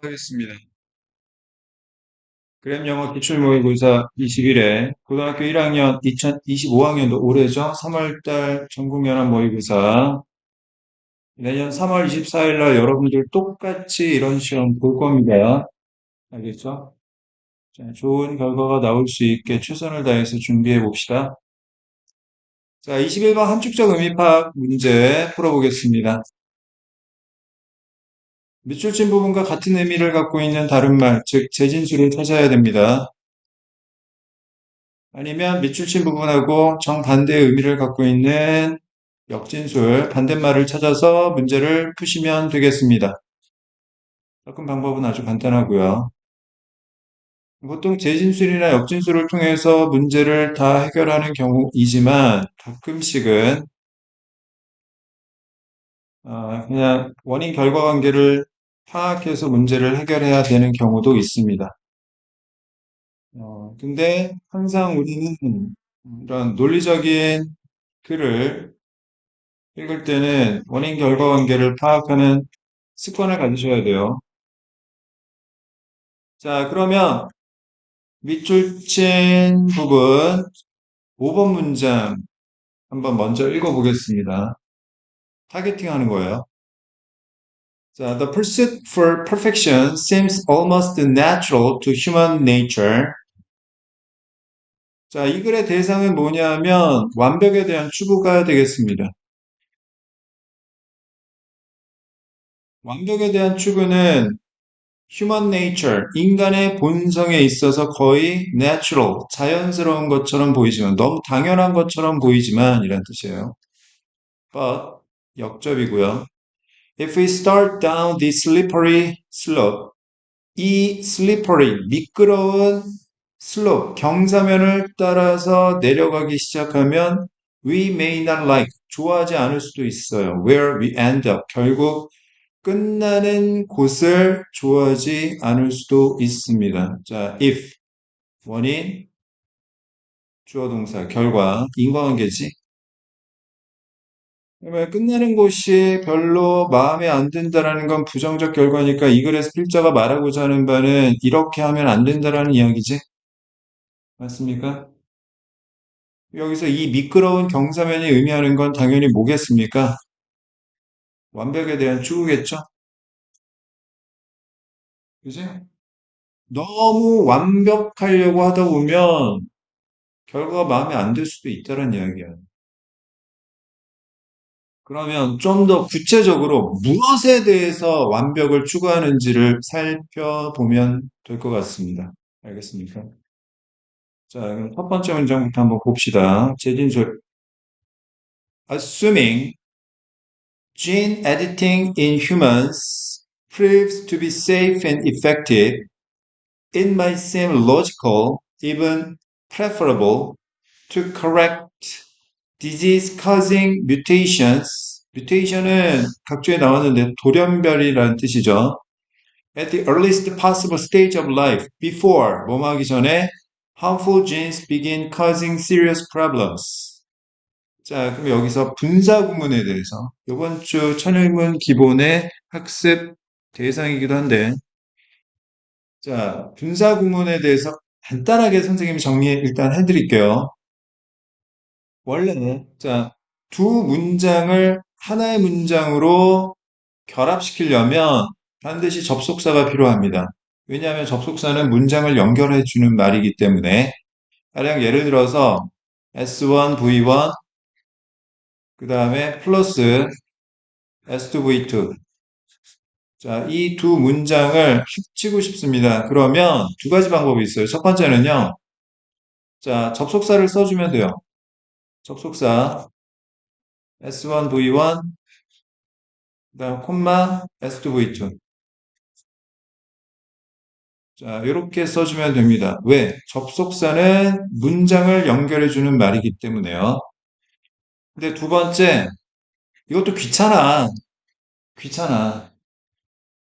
하겠습니다. 그램 영어 기출모의고사 21회 고등학교 1학년 2025학년도 올해죠. 3월달 전국연합 모의고사 내년 3월 24일 날 여러분들 똑같이 이런 시험 볼 겁니다. 알겠죠? 자, 좋은 결과가 나올 수 있게 최선을 다해서 준비해 봅시다. 자, 21번 함축적 의미파악 문제 풀어보겠습니다. 밑줄친 부분과 같은 의미를 갖고 있는 다른 말, 즉 재진수를 찾아야 됩니다. 아니면 밑줄친 부분하고 정반대의 의미를 갖고 있는 역진술, 반대말을 찾아서 문제를 푸시면 되겠습니다. 접근 방법은 아주 간단하고요. 보통 재진술이나 역진술을 통해서 문제를 다 해결하는 경우이지만 가끔씩은 그냥 원인 결과 관계를 파악해서 문제를 해결해야 되는 경우도 있습니다. 근데 항상 우리는 이런 논리적인 글을 읽을 때는 원인 결과 관계를 파악하는 습관을 가지셔야 돼요. 자, 그러면 밑줄 친 부분 5번 문장 한번 먼저 읽어보겠습니다. 타겟팅 하는 거예요. 자, the pursuit for perfection seems almost natural to human nature. 자, 이 글의 대상은 뭐냐면 완벽에 대한 추구가 되겠습니다. 완벽에 대한 추구는 human nature, 인간의 본성에 있어서 거의 natural, 자연스러운 것처럼 보이지만, 너무 당연한 것처럼 보이지만, 이란 뜻이에요. But, 역접이고요. If we start down this slippery slope, 이 slippery, 미끄러운 slope, 경사면을 따라서 내려가기 시작하면, we may not like, 좋아하지 않을 수도 있어요. Where we end up, 결국 끝나는 곳을 좋아하지 않을 수도 있습니다. 자, if, 원인, 주어 동사, 결과, 인과관계지. 그러면 끝나는 곳이 별로 마음에 안 든다라는 건 부정적 결과니까 이 글에서 필자가 말하고자 하는 바는 이렇게 하면 안 된다라는 이야기지. 맞습니까? 여기서 이 미끄러운 경사면이 의미하는 건 당연히 뭐겠습니까? 완벽에 대한 추구겠죠? 그지? 너무 완벽하려고 하다 보면 결과가 마음에 안 들 수도 있다는 이야기야. 그러면 좀 더 구체적으로 무엇에 대해서 완벽을 추구하는지를 살펴보면 될 것 같습니다. 알겠습니까? 자, 그럼 첫 번째 문장부터 한번 봅시다. 재진술. Assuming gene editing in humans proves to be safe and effective, it might seem logical, even preferable, to correct disease-causing mutations. mutation은 각주에 나왔는데 돌연변이라는 뜻이죠. At the earliest possible stage of life, before, 뭐뭐 하기 전에 harmful genes begin causing serious problems. 자, 그럼 여기서 분사 구문에 대해서 이번 주 천일문 기본의 학습 대상이기도 한데, 자, 분사 구문에 대해서 간단하게 선생님이 정리 일단 해드릴게요. 원래는 자, 두 문장을 하나의 문장으로 결합시키려면 반드시 접속사가 필요합니다. 왜냐하면 접속사는 문장을 연결해 주는 말이기 때문에 가령 예를 들어서 S1, V1 그 다음에 플러스 S2, V2 자, 이 두 문장을 합치고 싶습니다. 그러면 두 가지 방법이 있어요. 첫 번째는요. 자, 접속사를 써주면 돼요. 접속사 S1, V1 그다음 콤마 S2V2. 자, 이렇게 써주면 됩니다. 왜? 접속사는 문장을 연결해주는 말이기 때문에요. 근데 두 번째, 이것도 귀찮아. 귀찮아.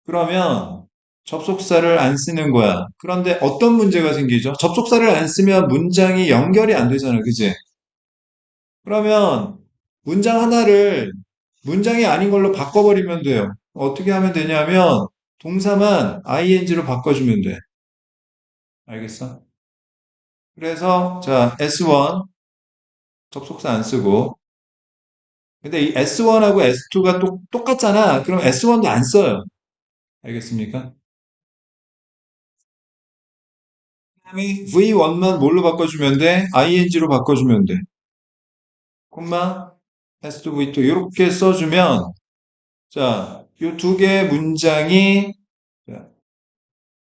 그러면 접속사를 안 쓰는 거야. 그런데 어떤 문제가 생기죠? 접속사를 안 쓰면 문장이 연결이 안 되잖아. 그지? 그러면 문장 하나를 문장이 아닌 걸로 바꿔버리면 돼요. 어떻게 하면 되냐면 동사만 ing로 바꿔주면 돼. 알겠어? 그래서, 자, S1, 접속사 안 쓰고. 근데 이 S1하고 S2가 똑같잖아. 그럼 S1도 안 써요. 알겠습니까? 그다음에 V1만 뭘로 바꿔주면 돼? ing로 바꿔주면 돼. 콤마, S2, V2 이렇게 써주면, 자, 이 두 개의 문장이 자,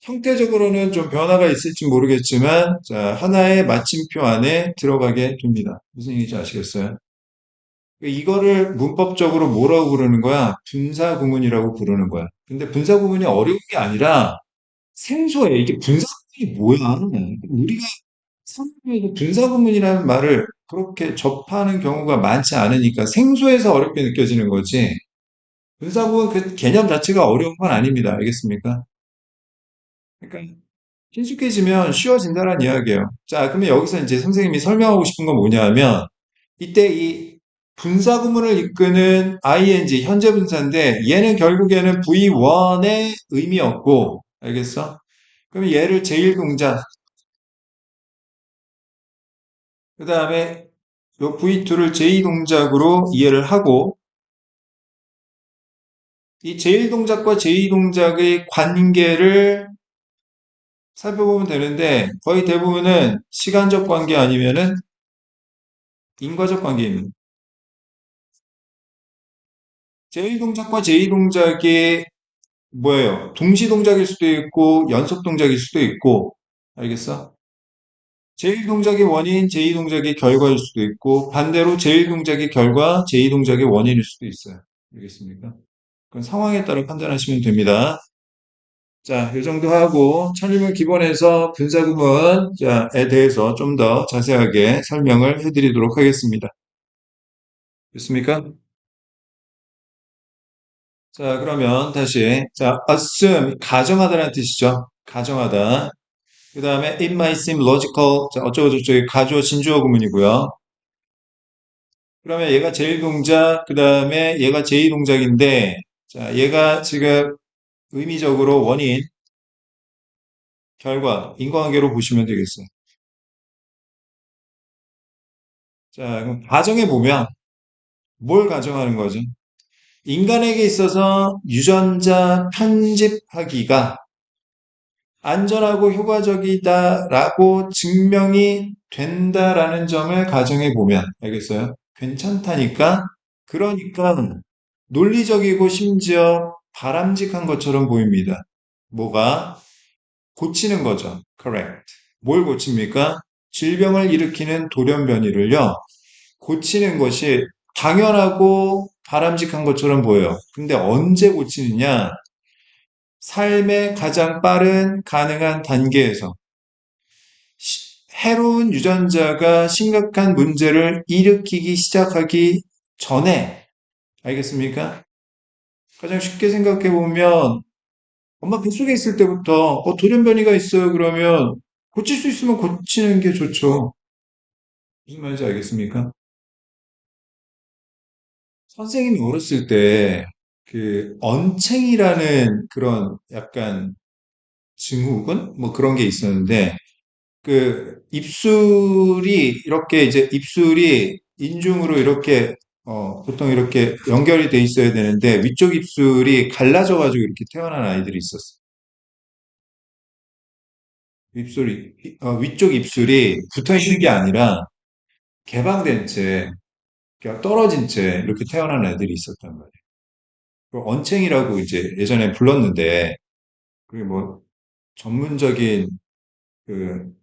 형태적으로는 좀 변화가 있을지 모르겠지만, 자, 하나의 마침표 안에 들어가게 됩니다. 무슨 얘기인지 아시겠어요? 이거를 문법적으로 뭐라고 부르는 거야? 분사구문이라고 부르는 거야. 근데 분사구문이 어려운 게 아니라 생소해. 이게 분사구문이 뭐야? 우리가 사무에서 분사구문이라는 말을 그렇게 접하는 경우가 많지 않으니까 생소해서 어렵게 느껴지는 거지. 분사구문 그 개념 자체가 어려운 건 아닙니다. 알겠습니까? 그러니까 친숙해지면 쉬워진다는 이야기예요. 자, 그러면 여기서 이제 선생님이 설명하고 싶은 건 뭐냐면 이때 이 분사 구문을 이끄는 ing 현재 분사인데 얘는 결국에는 V1의 의미였고 알겠어? 그럼 얘를 제1 동작 그 다음에 요 V2를 제2 동작으로 이해를 하고 이 제1 동작과 제2 동작의 관계를 살펴보면 되는데 거의 대부분은 시간적 관계 아니면은 인과적 관계입니다. 제1 동작과 제2 동작이 뭐예요? 동시 동작일 수도 있고 연속 동작일 수도 있고 알겠어? 제1 동작의 원인, 제2 동작의 결과일 수도 있고 반대로 제1 동작의 결과, 제2 동작의 원인일 수도 있어요. 알겠습니까? 그건 상황에 따라 판단하시면 됩니다. 자, 이 정도 하고 천일문 기본에서 분사구문에 대해서 좀 더 자세하게 설명을 해드리도록 하겠습니다. 됐습니까? 자, 그러면 다시 자, assume 가정하다라는 뜻이죠. 가정하다. 그 다음에 it might seem logical. 자, 어쩌고저쩌고 가주어 진주어 구문이고요. 그러면 얘가 제1 동작, 그 다음에 얘가 제2 동작인데, 자, 얘가 지금 의미적으로 원인, 결과, 인과관계로 보시면 되겠어요. 자, 그럼 가정해 보면 뭘 가정하는 거죠? 인간에게 있어서 유전자 편집하기가 안전하고 효과적이다라고 증명이 된다라는 점을 가정해 보면 알겠어요? 괜찮다니까? 그러니까 논리적이고 심지어 바람직한 것처럼 보입니다. 뭐가? 고치는 거죠. correct. 뭘 고칩니까? 질병을 일으키는 돌연변이를요. 고치는 것이 당연하고 바람직한 것처럼 보여요. 근데 언제 고치느냐? 삶의 가장 빠른 가능한 단계에서 해로운 유전자가 심각한 문제를 일으키기 시작하기 전에 알겠습니까? 가장 쉽게 생각해 보면 엄마 뱃속에 있을 때부터 돌연변이가 있어요 그러면 고칠 수 있으면 고치는 게 좋죠. 무슨 말인지 알겠습니까? 선생님이 어렸을 때 그 언챙이라는 그런 약간 증후군 뭐 그런 게 있었는데 그 입술이 이렇게 이제 입술이 인중으로 이렇게 보통 이렇게 연결이 돼 있어야 되는데 위쪽 입술이 갈라져 가지고 이렇게 태어난 아이들이 있었어. 위쪽 입술이 붙어 있는 게 아니라 개방된 채 그러니까 떨어진 채 이렇게 태어난 애들이 있었단 말이에요. 그 언챙이라고 이제 예전에 불렀는데 그게 뭐 전문적인 그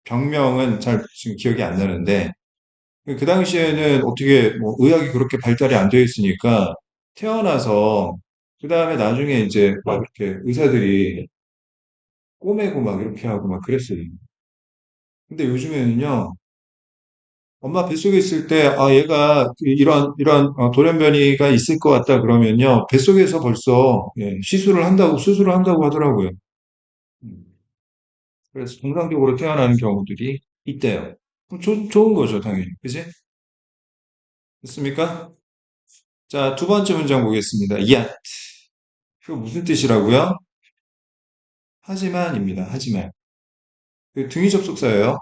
병명은 잘 지금 기억이 안 나는데 그 당시에는 어떻게 뭐 의학이 그렇게 발달이 안 되어 있으니까 태어나서 그 다음에 나중에 이제 막 이렇게 의사들이 꼬매고 막 이렇게 하고 막 그랬어요. 근데 요즘에는요, 엄마 뱃속에 있을 때, 아, 얘가 이런 돌연변이가 있을 것 같다 그러면요, 뱃속에서 벌써 예, 수술을 한다고 하더라고요. 음, 그래서 정상적으로 태어나는 경우들이 있대요. 그럼 좋은 거죠, 당연히. 그지? 됐습니까? 자, 두 번째 문장 보겠습니다. yet. 그 무슨 뜻이라고요? 하지만입니다. 하지만. 그 등위 접속사예요.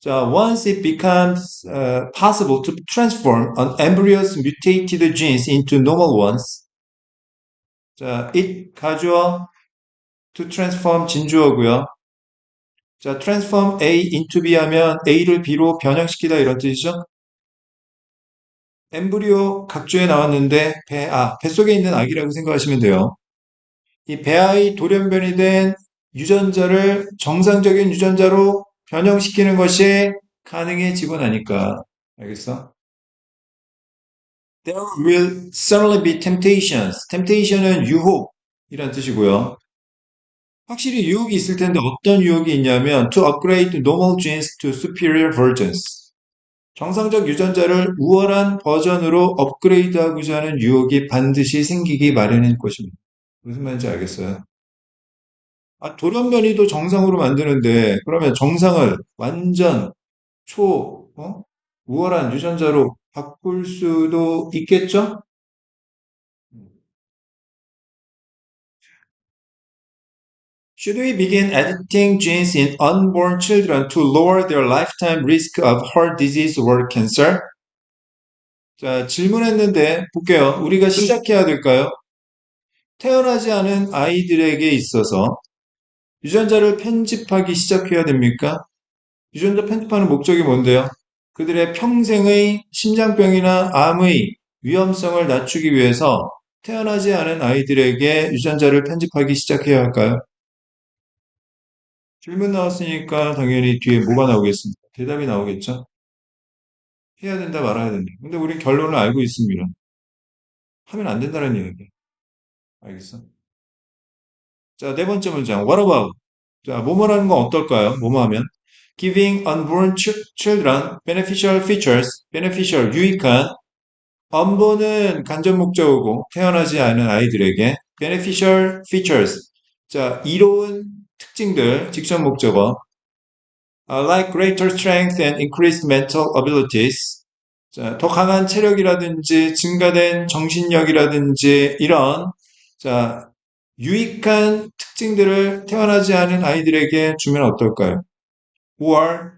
자, once it becomes possible to transform an embryo's mutated genes into normal ones. 자, it 가주어 to transform 진주어고요. 자, transform A into B 하면 A를 B로 변형시키다 이런 뜻이죠. 엠브리오 각주에 나왔는데 뱃속에 있는 아기라고 생각하시면 돼요. 이 배아의 돌연변이 된 유전자를 정상적인 유전자로 변형시키는 것이 가능해지고 나니까. 알겠어? There will certainly be temptations. temptation은 유혹이란 뜻이고요. 확실히 유혹이 있을 텐데 어떤 유혹이 있냐면 to upgrade normal genes to superior versions. 정상적 유전자를 우월한 버전으로 업그레이드하고자 하는 유혹이 반드시 생기기 마련인 것입니다. 무슨 말인지 알겠어요? 돌연변이도 정상으로 만드는데 그러면 정상을 완전 우월한 유전자로 바꿀 수도 있겠죠? Should we begin editing genes in unborn children to lower their lifetime risk of heart disease or cancer? 자, 질문했는데 볼게요. 우리가 시작해야 될까요? 태어나지 않은 아이들에게 있어서 유전자를 편집하기 시작해야 됩니까? 유전자 편집하는 목적이 뭔데요? 그들의 평생의 심장병이나 암의 위험성을 낮추기 위해서 태어나지 않은 아이들에게 유전자를 편집하기 시작해야 할까요? 질문 나왔으니까 당연히 뒤에 뭐가 나오겠습니까? 대답이 나오겠죠? 해야 된다, 말아야 된다. 근데 우린 결론을 알고 있습니다. 하면 안 된다는 얘기예요. 알겠어? 자, 네 번째 문장. What about? 자, 뭐뭐라는 건 어떨까요? 뭐뭐 하면? Giving unborn children beneficial features, beneficial, 유익한, unborn은 간접 목적어고 태어나지 않은 아이들에게 beneficial features, 자, 이로운 특징들, 직접 목적어, like greater strength and increased mental abilities, 자, 더 강한 체력이라든지 증가된 정신력이라든지 이런 자, 유익한 특징들을 태어나지 않은 아이들에게 주면 어떨까요? Or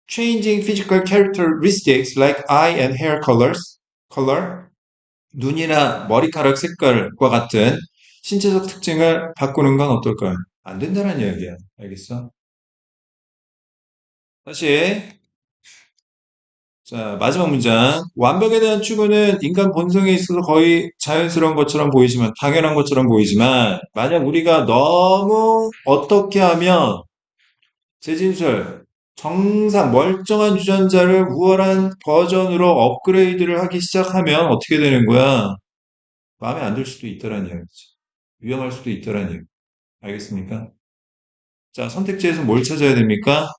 changing physical characteristics like eye and hair color, 눈이나 머리카락 색깔과 같은 신체적 특징을 바꾸는 건 어떨까요? 안 된다는 이야기야. 알겠어? 다시 자, 마지막 문장. 완벽에 대한 추구는 인간 본성에 있어서 거의 자연스러운 것처럼 보이지만, 당연한 것처럼 보이지만, 만약 우리가 너무 어떻게 하면, 재진술, 정상, 멀쩡한 유전자를 우월한 버전으로 업그레이드를 하기 시작하면 어떻게 되는 거야? 마음에 안 들 수도 있다는 이야기지. 위험할 수도 있다는 얘기. 알겠습니까? 자, 선택지에서 뭘 찾아야 됩니까?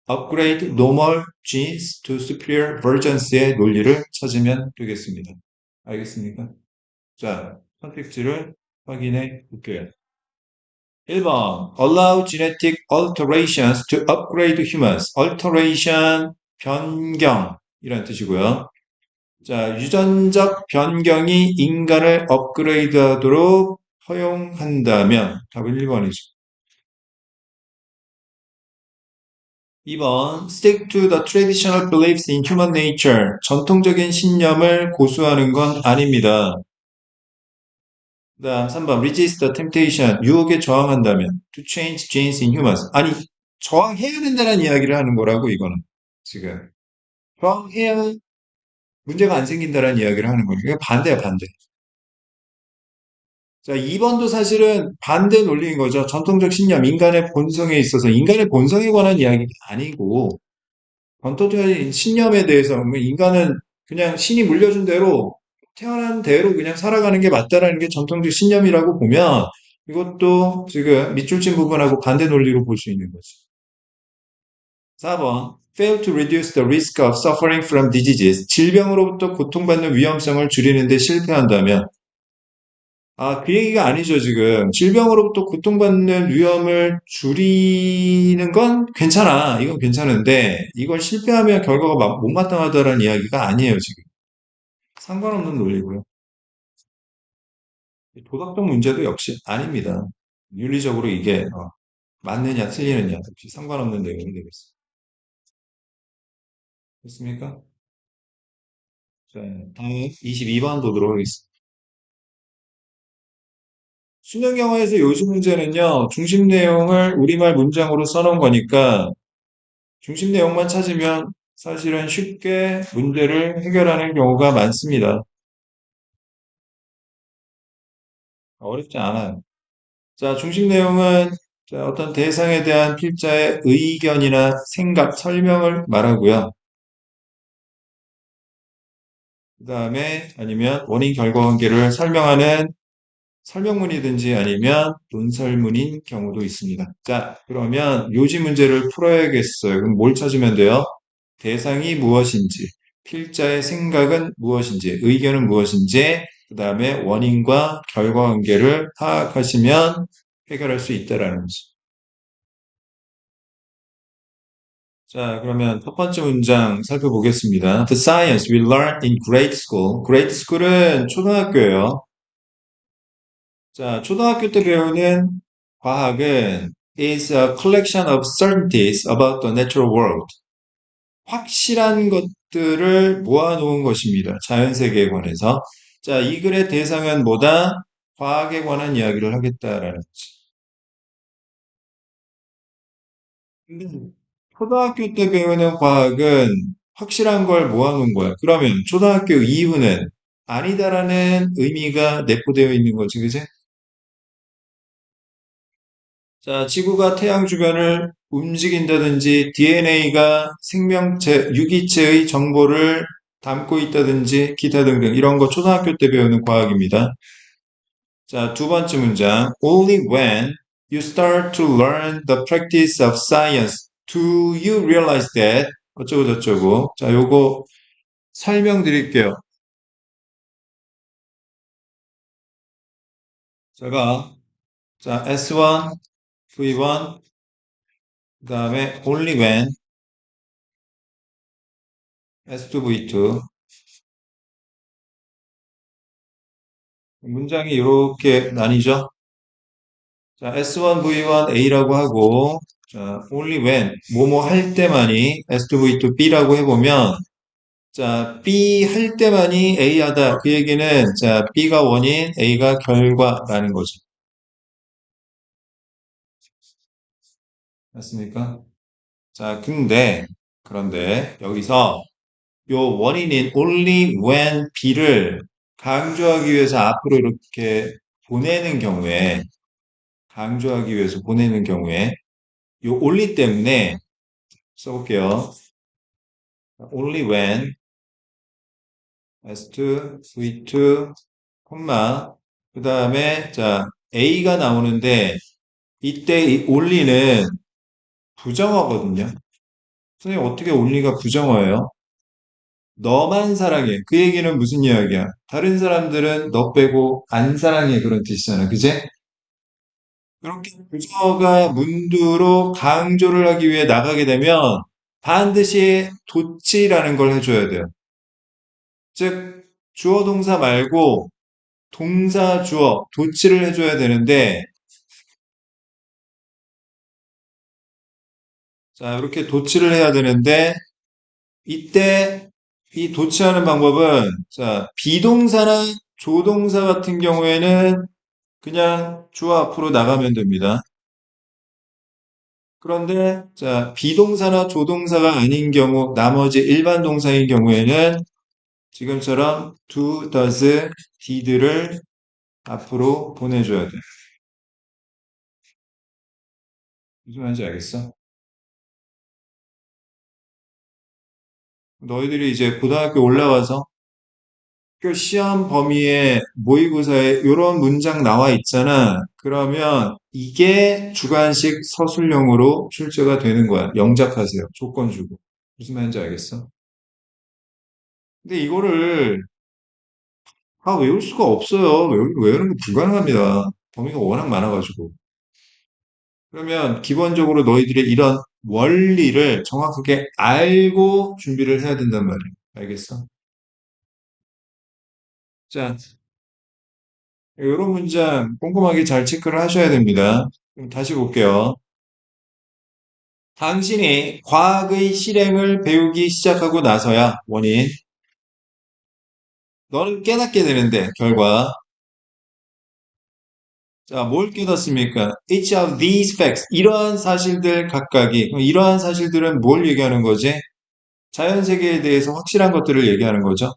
upgrade normal genes to superior versions의 논리를 찾으면 되겠습니다. 알겠습니까? 자, 선택지를 확인해 볼게요. 1번 allow genetic alterations to upgrade humans. alteration, 변경 이란 뜻이고요. 자, 유전적 변경이 인간을 업그레이드하도록 허용한다면 답은 1번이죠. 2번 stick to the traditional beliefs in human nature. 전통적인 신념을 고수하는 건 아닙니다. 그다음 3번 resist the temptation. 유혹에 저항한다면 to change genes in humans. 아니 저항해야 된다는 이야기를 하는 거라고 이거는 지금 저항해야 문제가 안 생긴다는 이야기를 하는 거예요. 이거 반대야 반대. 자 2번도 사실은 반대 논리인 거죠. 전통적 신념, 인간의 본성에 있어서 인간의 본성에 관한 이야기가 아니고 전통적인 신념에 대해서 뭐 인간은 그냥 신이 물려준 대로 태어난 대로 그냥 살아가는 게 맞다라는 게 전통적 신념이라고 보면 이것도 지금 밑줄 친 부분하고 반대 논리로 볼 수 있는 거죠. 4번 fail to reduce the risk of suffering from diseases. 질병으로부터 고통받는 위험성을 줄이는 데 실패한다면 그 얘기가 아니죠, 지금. 질병으로부터 고통받는 위험을 줄이는 건 괜찮아. 이건 괜찮은데, 이걸 실패하면 결과가 못마땅하다는 이야기가 아니에요, 지금. 상관없는 논리고요. 도덕적 문제도 역시 아닙니다. 윤리적으로 이게 맞느냐 틀리느냐 혹시 상관없는 내용이 되겠습니다. 됐습니까? 자, 다음 22번 보도록 하겠습니다. 수능 영어에서 요즘 문제는요, 중심 내용을 우리말 문장으로 써놓은 거니까 중심 내용만 찾으면 사실은 쉽게 문제를 해결하는 경우가 많습니다. 어렵지 않아요. 자, 중심 내용은 자, 어떤 대상에 대한 필자의 의견이나 생각, 설명을 말하고요. 그 다음에 아니면 원인 결과 관계를 설명하는 설명문이든지 아니면 논설문인 경우도 있습니다. 자, 그러면 요지 문제를 풀어야겠어요. 그럼 뭘 찾으면 돼요? 대상이 무엇인지, 필자의 생각은 무엇인지, 의견은 무엇인지, 그 다음에 원인과 결과 관계를 파악하시면 해결할 수 있다라는 거죠. 자, 그러면 첫 번째 문장 살펴보겠습니다. The science we learn in grade school. grade school은 초등학교예요. 자, 초등학교 때 배우는 과학은 is a collection of certainties about the natural world. 확실한 것들을 모아놓은 것입니다. 자연세계에 관해서. 자, 이 글의 대상은 뭐다? 과학에 관한 이야기를 하겠다라는 거지. 근데 초등학교 때 배우는 과학은 확실한 걸 모아놓은 거야. 그러면 초등학교 이후는 아니다라는 의미가 내포되어 있는 거지, 그지? 자, 지구가 태양 주변을 움직인다든지 DNA가 생명체, 유기체의 정보를 담고 있다든지 기타 등등 이런 거 초등학교 때 배우는 과학입니다. 자, 두 번째 문장. Only when you start to learn the practice of science do you realize that 어쩌고 저쩌고. 자, 요거 설명드릴게요. 제가 자, S1, V1, 그 다음에 only when S2, V2 문장이 이렇게 나뉘죠. 자, S1, V1, A라고 하고, 자, only when, 뭐뭐 할 때만이 S2V2, B라고 해보면, 자, B 할 때만이 A 하다. 그 얘기는, 자, B가 원인, A가 결과라는 거죠. 맞습니까? 자, 그런데, 여기서, 요 원인인 only when B를 강조하기 위해서 앞으로 이렇게 보내는 경우에, 강조하기 위해서 보내는 경우에, 요 only 때문에 써볼게요. only when S2, V2, 콤마 그 다음에 자 A가 나오는데 이때 이 only는 부정어거든요. 선생님 어떻게 only가 부정어예요? 너만 사랑해. 그 얘기는 무슨 이야기야? 다른 사람들은 너 빼고 안 사랑해 그런 뜻이잖아. 그제? 그렇게 부정어가 문두로 강조를 하기 위해 나가게 되면 반드시 도치라는 걸 해줘야 돼요. 즉 주어 동사 말고 동사 주어 도치를 해줘야 되는데 자 이렇게 도치를 해야 되는데 이때 이 도치하는 방법은 자 비동사나 조동사 같은 경우에는 그냥 주어 앞으로 나가면 됩니다. 그런데 자 비동사나 조동사가 아닌 경우 나머지 일반 동사인 경우에는 지금처럼 do, does, did를 앞으로 보내줘야 돼. 무슨 말인지 알겠어? 너희들이 이제 고등학교 올라가서 그 시험 범위에 모의고사에 이런 문장 나와 있잖아. 그러면 이게 주관식 서술형으로 출제가 되는 거야. 영작하세요. 조건 주고. 무슨 말인지 알겠어? 근데 이거를 다 외울 수가 없어요. 외우는 거 불가능합니다. 범위가 워낙 많아가지고. 그러면 기본적으로 너희들이 이런 원리를 정확하게 알고 준비를 해야 된단 말이야. 알겠어? 자, 이런 문장 꼼꼼하게 잘 체크를 하셔야 됩니다. 그럼 다시 볼게요. 당신이 과학의 실행을 배우기 시작하고 나서야 원인, 너는 깨닫게 되는데 결과 자, 뭘 깨닫습니까? Each of these facts 이러한 사실들 각각이 그럼 이러한 사실들은 뭘 얘기하는 거지? 자연 세계에 대해서 확실한 것들을 얘기하는 거죠.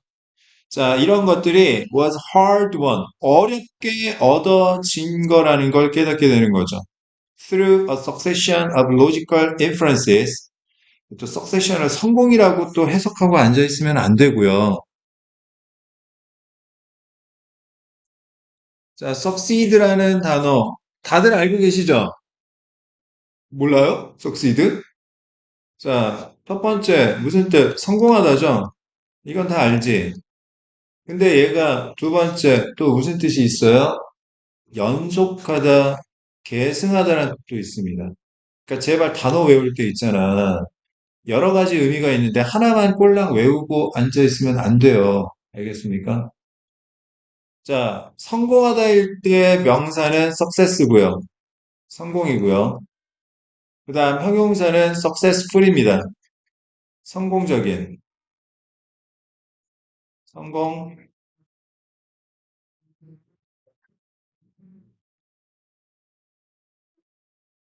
자, 이런 것들이 was hard won 어렵게 얻어진 거라는 걸 깨닫게 되는 거죠. Through a succession of logical inferences 또 succession을 성공이라고 또 해석하고 앉아 있으면 안 되고요. 자, succeed라는 단어 다들 알고 계시죠? 몰라요? succeed? 자, 첫 번째 무슨 뜻? 성공하다죠? 이건 다 알지? 근데 얘가 두 번째 또 무슨 뜻이 있어요? 연속하다, 계승하다라는 뜻도 있습니다. 그러니까 제발 단어 외울 때 있잖아. 여러 가지 의미가 있는데 하나만 꼴랑 외우고 앉아 있으면 안 돼요. 알겠습니까? 자, 성공하다일 때 명사는 success고요. 성공이고요. 그 다음 형용사는 successful입니다. 성공적인. 성공.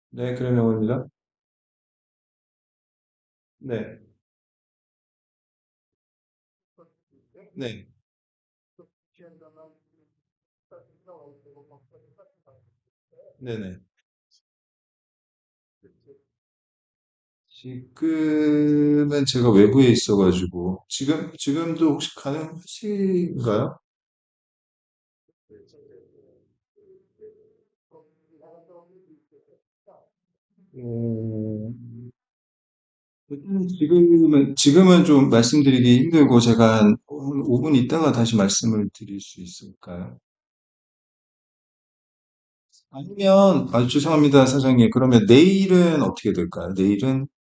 네, 그런 용어입니다. 네, 네, 네네. 지금은 제가 외부에 있어가지고, 지금도 혹시 가능하신가요? 지금은 좀 말씀드리기 힘들고, 제가 한 5분 있다가 다시 말씀을 드릴 수 있을까요? 아니면, 죄송합니다, 사장님. 그러면 내일은 어떻게 될까요?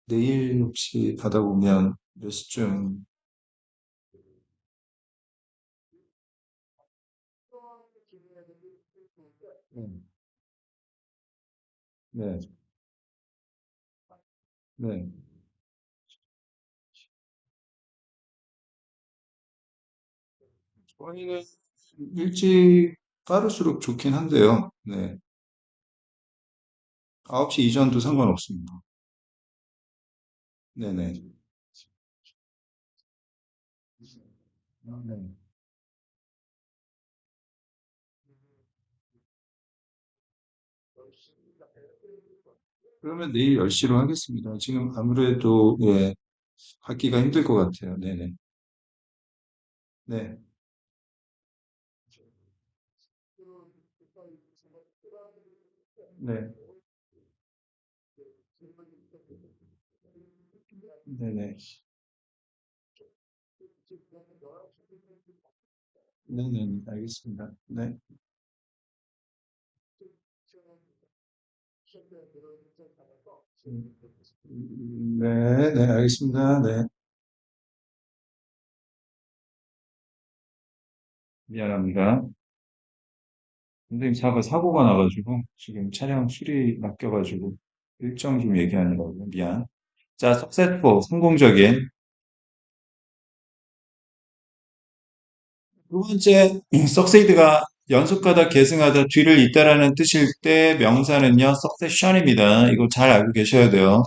내일 혹시 받아보면 몇 시쯤? 네, 네. 저희는 일찍 빠를수록 좋긴 한데요. 네. 9시 이전도 상관없습니다. 네네. 네. 그러면 내일 10시로 하겠습니다. 지금 아무래도, 예, 받기가 힘들 것 같아요. 네네. 네. 네. 네네. 네네. 알겠습니다. 네. 네. 네. 알겠습니다. 네. 미안합니다. 선생님 사고가 나가지고 지금 차량 수리 맡겨가지고 일정 좀 얘기하느라고 미안. 자, successful 성공적인 두 번째 succeed가 연속하다, 계승하다, 뒤를 잇다라는 뜻일 때 명사는요 succession입니다. 이거 잘 알고 계셔야 돼요.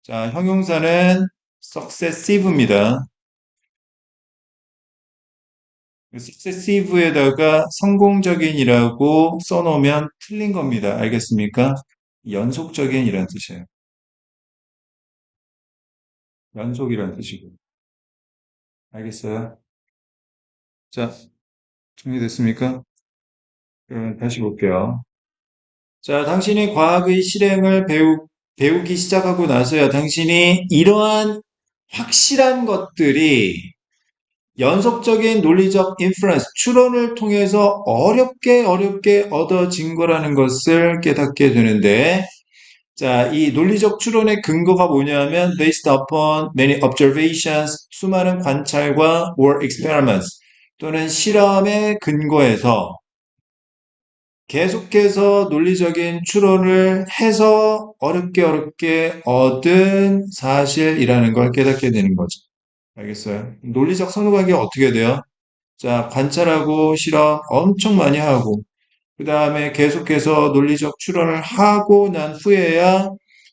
자, 형용사는 successive입니다. successive에다가 성공적인이라고 써놓으면 틀린 겁니다. 알겠습니까? 연속적인이라는 뜻이에요. 연속이라는 뜻이고. 알겠어요? 자, 정리됐습니까? 그러면 다시 볼게요. 자, 당신이 과학의 실행을 배우기 시작하고 나서야 당신이 이러한 확실한 것들이 연속적인 논리적 인프런스, 추론을 통해서 어렵게 얻어진 거라는 것을 깨닫게 되는데, 자, 이 논리적 추론의 근거가 뭐냐면, based upon many observations, 수많은 관찰과 or experiments, 또는 실험에 근거해서 계속해서 논리적인 추론을 해서 어렵게 얻은 사실이라는 걸 깨닫게 되는 거죠. 알겠어요? 논리적 상호관계가 어떻게 돼요? 자, 관찰하고 실험 엄청 많이 하고, 그 다음에 계속해서 논리적 추론을 하고 난 후에야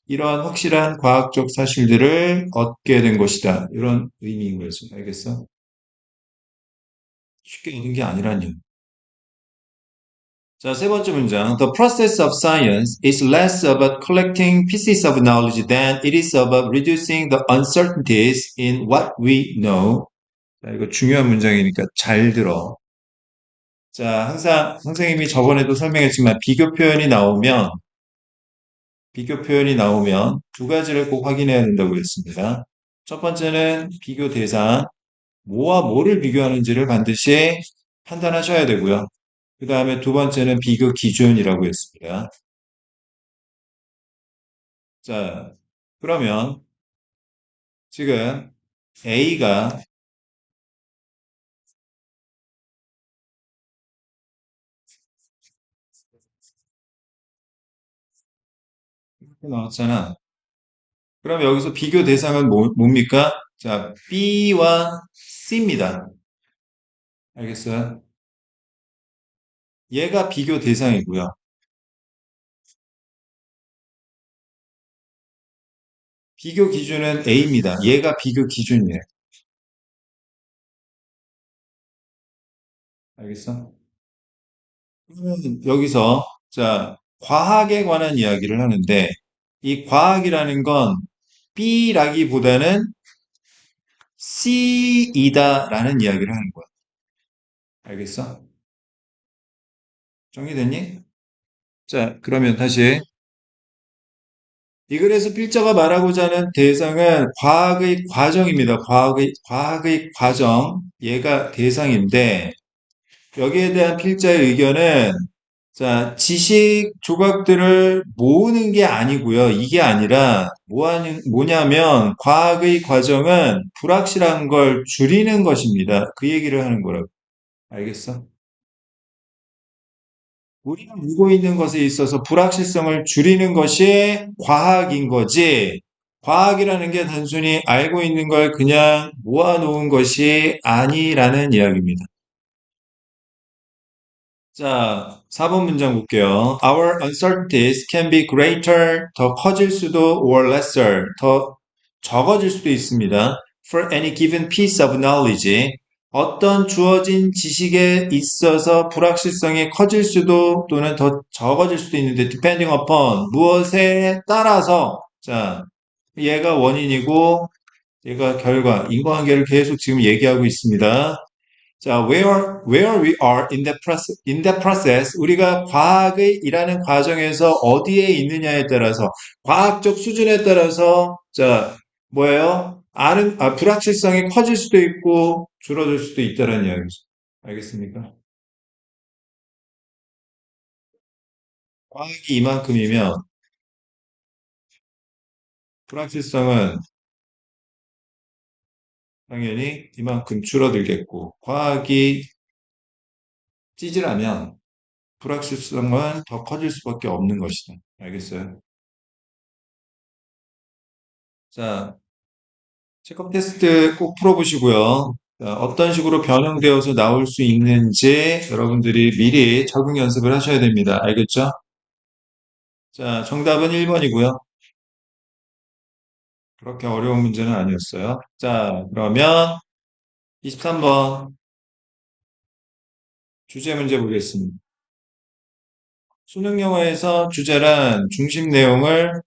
이러한 확실한 과학적 사실들을 얻게 된 것이다. 이런 의미인 거죠. 알겠어? 쉽게 얻은 게 아니라니. 자, 세 번째 문장. The process of science is less about collecting pieces of knowledge than it is about reducing the uncertainties in what we know. 자, 이거 중요한 문장이니까 잘 들어. 자, 항상 선생님이 저번에도 설명했지만 비교 표현이 나오면 두 가지를 꼭 확인해야 된다고 했습니다. 첫 번째는 비교 대상, 뭐와 뭐를 비교하는지를 반드시 판단하셔야 되고요. 그 다음에 두 번째는 비교 기준이라고 했습니다. 자, 그러면 지금 A가 이렇게 나왔잖아. 그럼 여기서 비교 대상은 뭡니까? 자, B와 C입니다. 알겠어요? 얘가 비교 대상이고요. 비교 기준은 A입니다. 얘가 비교 기준이에요. 알겠어? 그러면 여기서 자, 과학에 관한 이야기를 하는데 이 과학이라는 건 B라기보다는 C이다라는 이야기를 하는 거야. 알겠어? 정리됐니? 자, 그러면 다시 이 글에서 필자가 말하고자 하는 대상은 과학의 과정입니다. 과학의 과정. 얘가 대상인데 여기에 대한 필자의 의견은 자, 지식 조각들을 모으는 게 아니고요. 이게 아니라 뭐냐면 과학의 과정은 불확실한 걸 줄이는 것입니다. 그 얘기를 하는 거라고. 알겠어? 우리가 알고 있는 것에 있어서 불확실성을 줄이는 것이 과학인 거지. 과학이라는 게 단순히 알고 있는 걸 그냥 모아놓은 것이 아니라는 이야기입니다. 자, 4번 문장 볼게요. Our uncertainties can be greater, 더 커질 수도, or lesser, 더 적어질 수도 있습니다. For any given piece of knowledge, 어떤 주어진 지식에 있어서 불확실성이 커질 수도 또는 더 적어질 수도 있는데, depending upon, 무엇에 따라서, 자, 얘가 원인이고, 얘가 결과, 인과관계를 계속 지금 얘기하고 있습니다. 자, where we are in that process, 우리가 과학의 일하는 과정에서 어디에 있느냐에 따라서, 과학적 수준에 따라서, 자, 뭐예요? 불확실성이 커질 수도 있고, 줄어들 수도 있다는 이야기죠. 알겠습니까? 과학이 이만큼이면, 불확실성은 당연히 이만큼 줄어들겠고, 과학이 찌질하면, 불확실성은 더 커질 수밖에 없는 것이다. 알겠어요? 자, 체크 테스트 꼭 풀어보시고요. 자, 어떤 식으로 변형되어서 나올 수 있는지 여러분들이 미리 적응 연습을 하셔야 됩니다. 알겠죠? 자, 정답은 1번이고요. 그렇게 어려운 문제는 아니었어요. 자, 그러면 23번 주제 문제 보겠습니다. 수능 영어에서 주제란 중심 내용을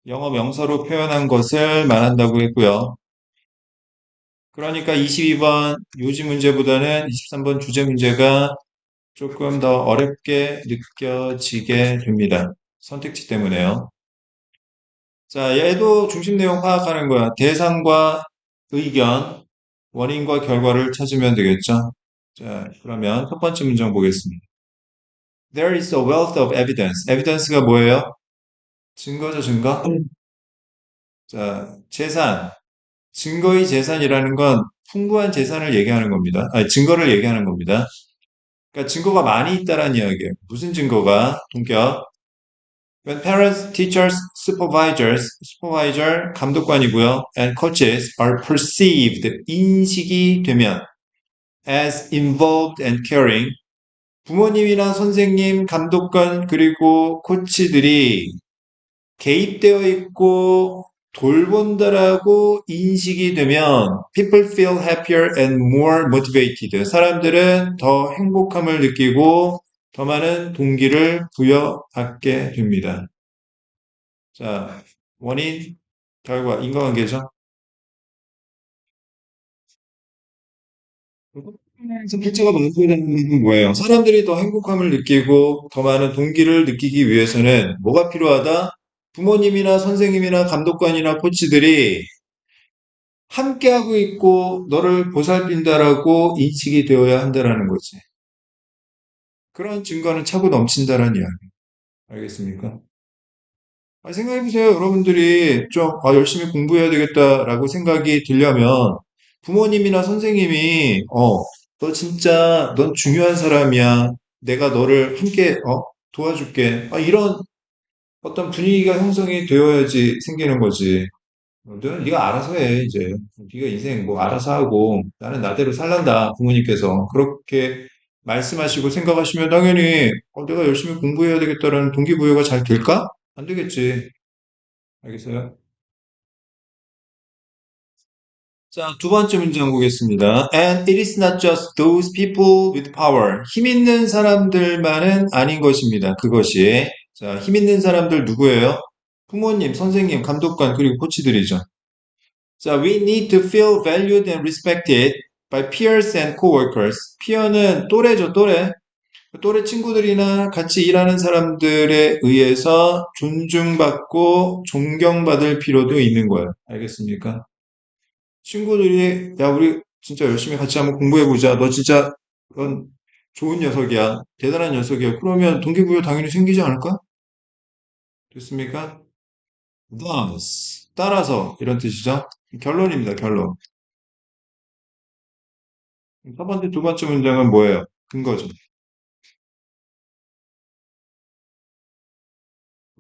영어 명사로 표현한 것을 말한다고 했고요. 그러니까 22번 요지 문제보다는 23번 주제 문제가 조금 더 어렵게 느껴지게 됩니다. 선택지 때문에요. 자, 얘도 중심 내용 파악하는 거야. 대상과 의견, 원인과 결과를 찾으면 되겠죠. 자, 그러면 첫 번째 문장 보겠습니다. There is a wealth of evidence. evidence가 뭐예요? 증거죠, 증거? 자, 재산. 증거의 재산이라는 건 풍부한 재산을 얘기하는 겁니다. 아니, 증거를 얘기하는 겁니다. 그러니까 증거가 많이 있다라는 이야기예요. 무슨 증거가? 동격. When parents, teachers, supervisors, supervisor, 감독관이고요. And coaches are perceived, 인식이 되면 as involved and caring, 부모님이나 선생님, 감독관, 그리고 코치들이 개입되어 있고 돌본다라고 인식이 되면 people feel happier and more motivated. 사람들은 더 행복함을 느끼고 더 많은 동기를 부여받게 됩니다. 자, 원인, 결과, 인과관계죠. 그래서 필자가 만들어내는 건 뭐예요? 사람들이 더 행복함을 느끼고 더 많은 동기를 느끼기 위해서는 뭐가 필요하다? 부모님이나 선생님이나 감독관이나 코치들이 함께하고 있고 너를 보살핀다라고 인식이 되어야 한다라는 거지. 그런 증거는 차고 넘친다라는 이야기. 알겠습니까? 생각해보세요. 여러분들이 좀 열심히 공부해야 되겠다라고 생각이 들려면 부모님이나 선생님이 너 진짜 넌 중요한 사람이야. 내가 너를 함께 도와줄게. 이런 어떤 분위기가 형성이 되어야지 생기는 거지. 너는 네가 알아서 해, 이제. 네가 인생 뭐 알아서 하고 나는 나대로 살란다. 부모님께서 그렇게 말씀하시고 생각하시면 당연히 내가 열심히 공부해야 되겠다라는 동기부여가 잘 될까? 안 되겠지. 알겠어요? 자, 두 번째 문장 보겠습니다. And it is not just those people with power. 힘 있는 사람들만은 아닌 것입니다. 그것이. 자, 힘 있는 사람들 누구예요? 부모님, 선생님, 감독관, 그리고 코치들이죠. 자, we need to feel valued and respected by peers and coworkers. peer는 또래죠, 또래. 또래 친구들이나 같이 일하는 사람들에 의해서 존중받고 존경받을 필요도 있는 거예요. 알겠습니까? 친구들이 야 우리 진짜 열심히 같이 한번 공부해보자. 너 진짜 그건 좋은 녀석이야. 대단한 녀석이야. 그러면 동기부여 당연히 생기지 않을까? 됐습니까? Thus 따라서 이런 뜻이죠. 결론입니다. 결론. 첫 번째, 두 번째 문장은 뭐예요? 근거죠.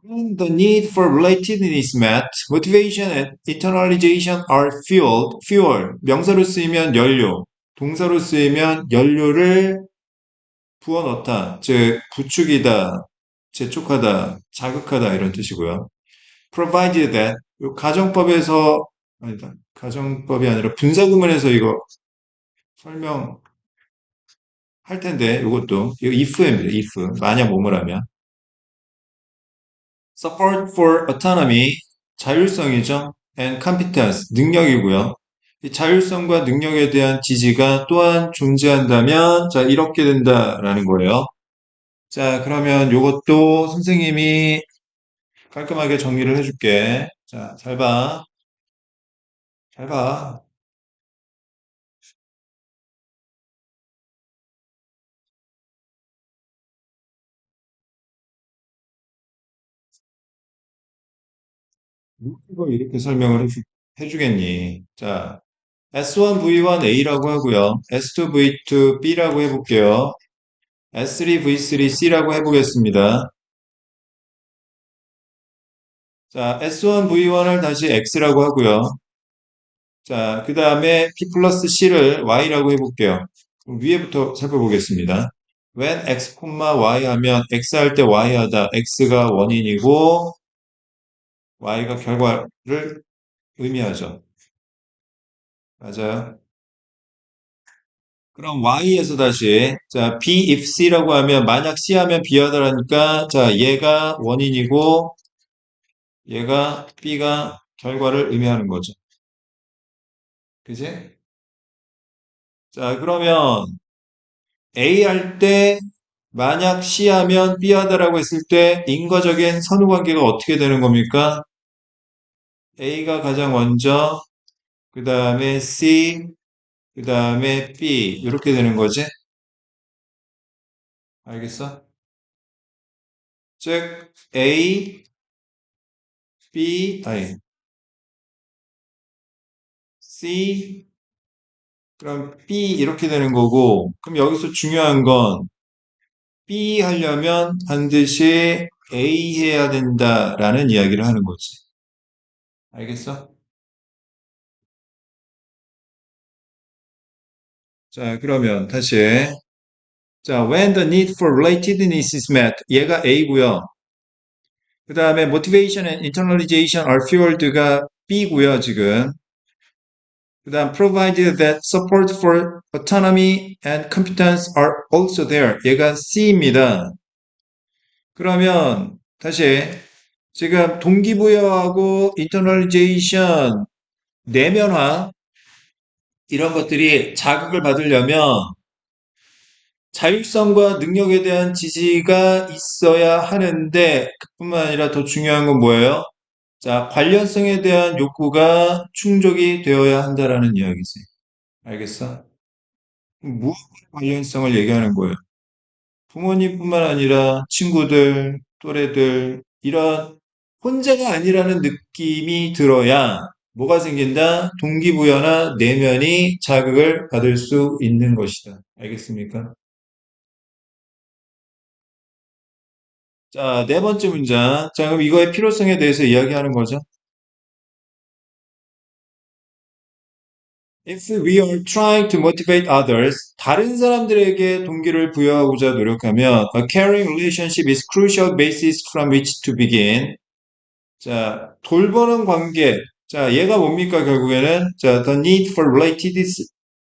When the need for relatedness met, motivation and internalization are fueled. fuel 명사로 쓰이면 연료, 동사로 쓰이면 연료를 부어 넣다, 즉 부추기다, 재촉하다, 자극하다 이런 뜻이고요. provided that 요 가정법에서 아니다. 가정법이 아니라 분사구문에서 이거 설명할 텐데 이것도 이거 if입니다. if 만약 뭐뭐라면 support for autonomy 자율성이죠. and competence 능력이고요. 이 자율성과 능력에 대한 지지가 또한 존재한다면 자 이렇게 된다라는 거예요. 자 그러면 이것도 선생님이 깔끔하게 정리를 해줄게. 자, 잘 봐. 잘 봐. 이거 이렇게 설명을 해주겠니? 자, S1V1A라고 하고요. S2V2B라고 해볼게요. S3V3C라고 해보겠습니다. 자, S1V1을 다시 X라고 하고요. 자, 그 다음에 P 플러스 C를 Y라고 해볼게요. 그럼 위에부터 살펴보겠습니다. when X, Y 하면 X 할 때 Y 하다. X가 원인이고 Y가 결과를 의미하죠. 맞아요. 그럼 Y에서 다시, 자, B if C라고 하면, 만약 C 하면 B하다라니까, 자, 얘가 원인이고, 얘가 B가 결과를 의미하는 거죠. 그지? 자, 그러면 A 할 때, 만약 C 하면 B하다라고 했을 때, 인과적인 선후관계가 어떻게 되는 겁니까? A가 가장 먼저, 그 다음에 C, 그 다음에 B, 이렇게 되는 거지? 알겠어? 즉 A, B, 아니 C, 그럼 B 이렇게 되는 거고, 그럼 여기서 중요한 건 B 하려면 반드시 A 해야 된다라는 이야기를 하는 거지. 알겠어? 자, 그러면 다시. 자, when the need for relatedness is met. 얘가 A고요. 그 다음에 motivation and internalization are fueled가 B고요, 지금. 그 다음 provided that support for autonomy and competence are also there. 얘가 C입니다. 그러면 다시 지금 동기부여하고 internalization, 내면화 이런 것들이 자극을 받으려면 자율성과 능력에 대한 지지가 있어야 하는데 그뿐만 아니라 더 중요한 건 뭐예요? 자, 관련성에 대한 욕구가 충족이 되어야 한다라는 이야기지. 알겠어? 무엇과 관련성을 얘기하는 거예요? 부모님뿐만 아니라 친구들, 또래들, 이런 혼자가 아니라는 느낌이 들어야 뭐가 생긴다? 동기부여나 내면이 자극을 받을 수 있는 것이다. 알겠습니까? 자, 네 번째 문장. 자, 그럼 이거의 필요성에 대해서 이야기하는 거죠. If we are trying to motivate others, 다른 사람들에게 동기를 부여하고자 노력하면 a caring relationship is crucial basis from which to begin. 자, 돌보는 관계. 자, 얘가 뭡니까, 결국에는? 자, the need for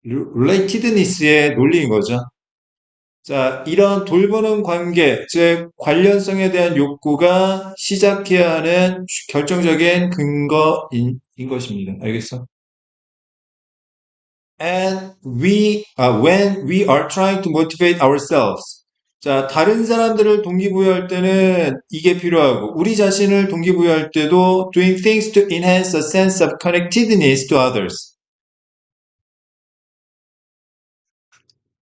relatedness의 논리인 거죠. 자, 이런 돌보는 관계, 즉, 관련성에 대한 욕구가 시작해야 하는 결정적인 근거인 것입니다. 알겠어? When we are trying to motivate ourselves. 자, 다른 사람들을 동기부여할 때는 이게 필요하고, 우리 자신을 동기부여할 때도 doing things to enhance a sense of connectedness to others.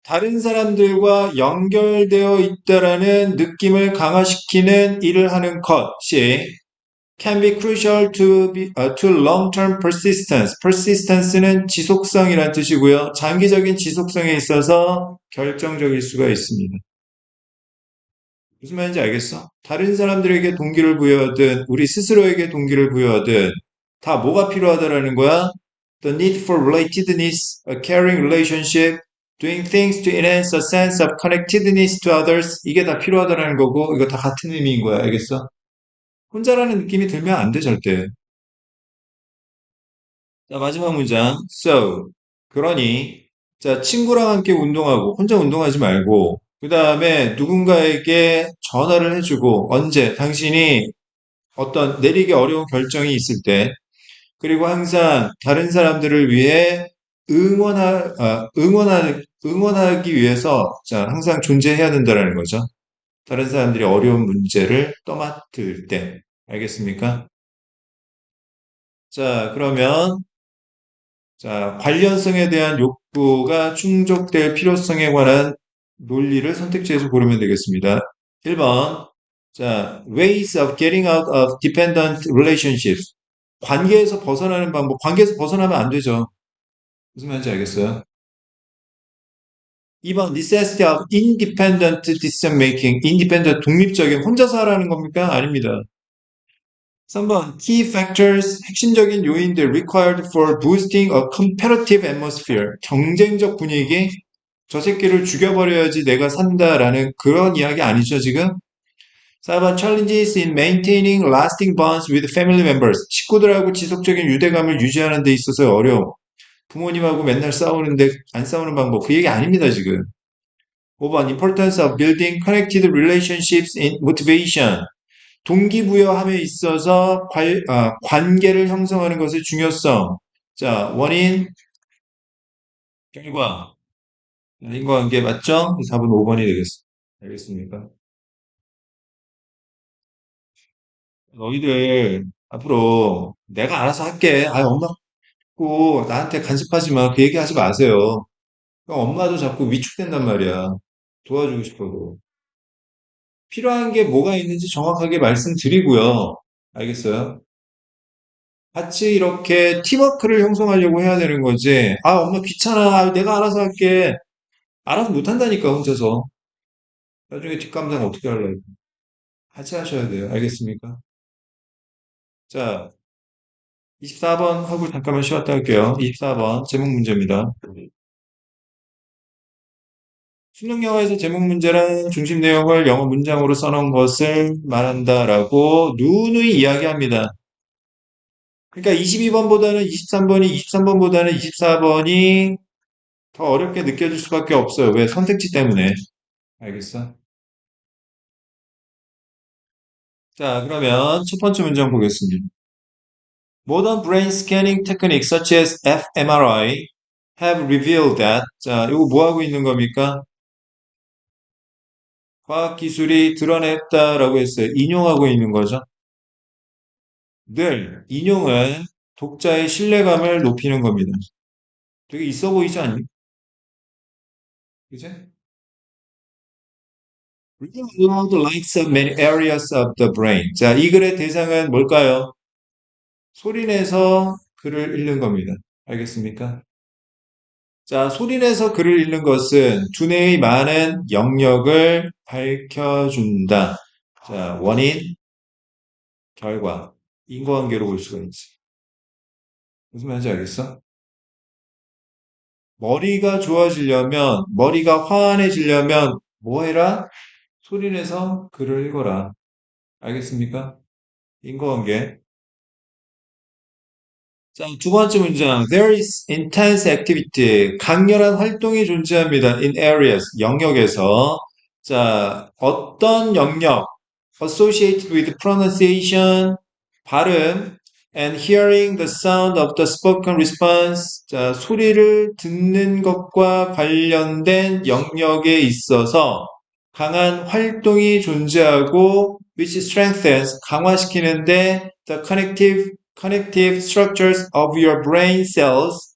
다른 사람들과 연결되어 있다라는 느낌을 강화시키는 일을 하는 것이 can be crucial to long-term persistence. persistence는 지속성이란 뜻이고요. 장기적인 지속성에 있어서 결정적일 수가 있습니다. 무슨 말인지 알겠어? 다른 사람들에게 동기를 부여하든 우리 스스로에게 동기를 부여하든 다 뭐가 필요하다라는 거야? The need for relatedness, a caring relationship, doing things to enhance a sense of connectedness to others. 이게 다 필요하다라는 거고 이거 다 같은 의미인 거야. 알겠어? 혼자라는 느낌이 들면 안 돼, 절대. 자, 마지막 문장. So. 그러니, 자, 친구랑 함께 운동하고, 혼자 운동하지 말고, 그 다음에 누군가에게 전화를 해주고, 언제, 당신이 어떤 내리기 어려운 결정이 있을 때, 그리고 항상 다른 사람들을 위해 응원하기 위해서, 자, 항상 존재해야 된다는 거죠. 다른 사람들이 어려운 문제를 떠맡을 때. 알겠습니까? 자, 그러면 자, 관련성에 대한 욕구가 충족될 필요성에 관한 논리를 선택지에서 고르면 되겠습니다. 1번. 자, ways of getting out of dependent relationships. 관계에서 벗어나는 방법. 관계에서 벗어나면 안 되죠. 무슨 말인지 알겠어요? 2번. necessity of independent decision making. independent, 독립적인, 혼자서 하라는 겁니까? 아닙니다. 3번. key factors, 핵심적인 요인들 required for boosting a competitive atmosphere. 경쟁적 분위기. 저 새끼를 죽여버려야지 내가 산다라는 그런 이야기 아니죠, 지금? 4번. challenges in maintaining lasting bonds with family members. 식구들하고 지속적인 유대감을 유지하는 데 있어서 어려움. 부모님하고 맨날 싸우는데 안 싸우는 방법. 그 얘기 아닙니다, 지금. 5번. importance of building connected relationships in motivation. 동기부여함에 있어서 관계를 형성하는 것의 중요성. 자, 원인, 결과. 인과관계 맞죠? 4번 5번이 되겠습니다. 알겠습니까? 너희들 앞으로 내가 알아서 할게. 아, 엄마 꼭 나한테 간섭하지 마. 그 얘기 하지 마세요. 엄마도 자꾸 위축된단 말이야. 도와주고 싶어도. 필요한 게 뭐가 있는지 정확하게 말씀드리고요. 알겠어요? 같이 이렇게 팀워크를 형성하려고 해야 되는 거지. 아, 엄마 귀찮아. 아, 내가 알아서 할게. 알아서 못한다니까, 혼자서. 나중에 뒷감당 어떻게 하려고. 같이 하셔야 돼요. 알겠습니까? 자, 24번 하고 잠깐만 쉬었다 할게요. 24번 제목 문제입니다. 수능 영어에서 제목 문제란 중심 내용을 영어 문장으로 써놓은 것을 말한다라고 누누이 이야기합니다. 그러니까 22번보다는 23번이, 23번보다는 24번이 더 어렵게 느껴질 수밖에 없어요. 왜? 선택지 때문에. 알겠어? 자, 그러면 첫 번째 문장 보겠습니다. Modern brain scanning techniques such as fMRI have revealed that. 자, 이거 뭐 하고 있는 겁니까? 과학기술이 드러냈다라고 했어요. 인용하고 있는 거죠. 늘 인용은 독자의 신뢰감을 높이는 겁니다. 되게 있어 보이지 않니? 그지? Reading aloud lights up many areas of the brain. 자, 이 글의 대상은 뭘까요? 소리내서 글을 읽는 겁니다. 알겠습니까? 자, 소리내서 글을 읽는 것은 두뇌의 많은 영역을 밝혀준다. 자, 원인, 결과, 인과관계로 볼 수가 있지. 무슨 말인지 알겠어? 머리가 좋아지려면, 머리가 환해지려면 뭐 해라? 소리내서 글을 읽어라. 알겠습니까? 인과관계. 자, 두 번째 문장. There is intense activity. 강렬한 활동이 존재합니다. In areas. 영역에서. 자, 어떤 영역? Associated with pronunciation. 발음. And hearing the sound of the spoken response. 자, 소리를 듣는 것과 관련된 영역에 있어서 강한 활동이 존재하고 which strengthens 강화시키는데 the connective structures of your brain cells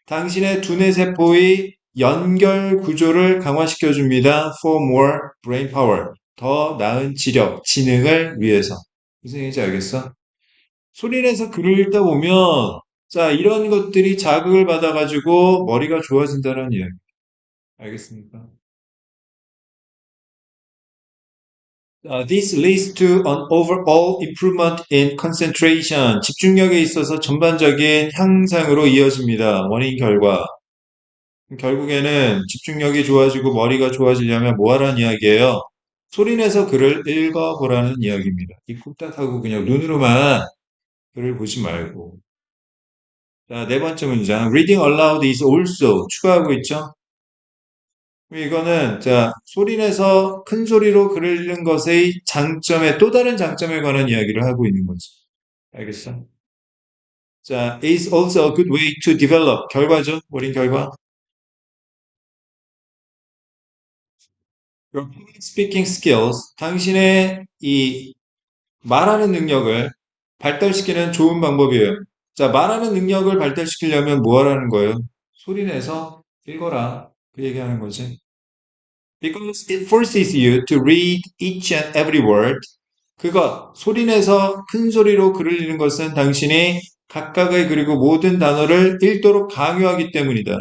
당신의 두뇌 세포의 연결 구조를 강화시켜 줍니다. For more brain power. 더 나은 지력, 지능을 위해서. 무슨 얘기인지 알겠어? 소리내서 글을 읽다 보면 자, 이런 것들이 자극을 받아가지고 머리가 좋아진다는 이야기. 알겠습니까? This leads to an overall improvement in concentration. 집중력에 있어서 전반적인 향상으로 이어집니다. 원인 결과. 결국에는 집중력이 좋아지고 머리가 좋아지려면 뭐 하라는 이야기예요? 소리내서 글을 읽어보라는 이야기입니다. 입 딱 하고 그냥 눈으로만 글을 보지 말고. 자, 네 번째 문장. Reading aloud is also 추가하고 있죠? 이거는 자 소리내서 큰 소리로 글을 읽는 것의 장점에 또 다른 장점에 관한 이야기를 하고 있는 거죠. 알겠어? 자, is also a good way to develop 결과죠. 원인 결과. Your public speaking skills 당신의 이 말하는 능력을 발달시키는 좋은 방법이에요. 자, 말하는 능력을 발달시키려면 뭐 하라는 거예요? 소리내서 읽어라. 그 얘기하는 거지. Because it forces you to read each and every word. 그것, 소리내서 큰 소리로 글을 읽는 것은 당신이 각각의 그리고 모든 단어를 읽도록 강요하기 때문이다.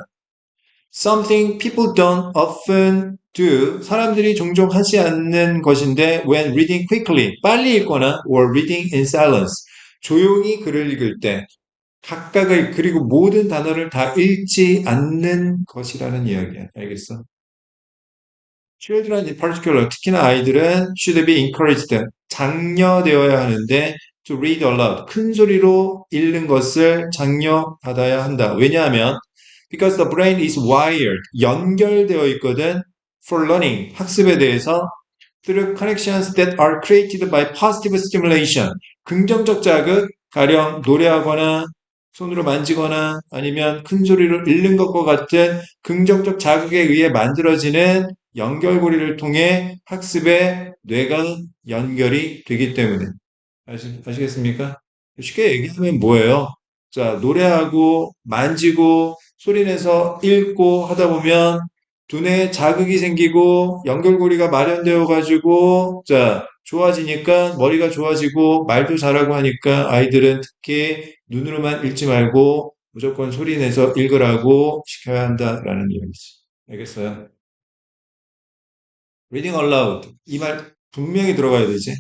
Something people don't often do. 사람들이 종종 하지 않는 것인데 when reading quickly, 빨리 읽거나 or reading in silence, 조용히 글을 읽을 때 각각의 그리고 모든 단어를 다 읽지 않는 것이라는 이야기야. 알겠어? Children in particular, 특히나 아이들은 should be encouraged, 장려되어야 하는데 to read aloud, 큰 소리로 읽는 것을 장려받아야 한다. 왜냐하면 because the brain is wired, 연결되어 있거든 for learning, 학습에 대해서 through connections that are created by positive stimulation, 긍정적 자극, 가령 노래하거나 손으로 만지거나 아니면 큰 소리로 읽는 것과 같은 긍정적 자극에 의해 만들어지는 연결고리를 통해 학습에 뇌가 연결이 되기 때문에 아시겠습니까? 쉽게 얘기하면 뭐예요? 자, 노래하고 만지고 소리내서 읽고 하다 보면 두뇌에 자극이 생기고 연결고리가 마련되어 가지고 자, 좋아지니까 머리가 좋아지고 말도 잘하고 하니까 아이들은 특히 눈으로만 읽지 말고 무조건 소리 내서 읽으라고 시켜야 한다라는 이야기지. 알겠어요? Reading aloud. 이 말 분명히 들어가야 되지.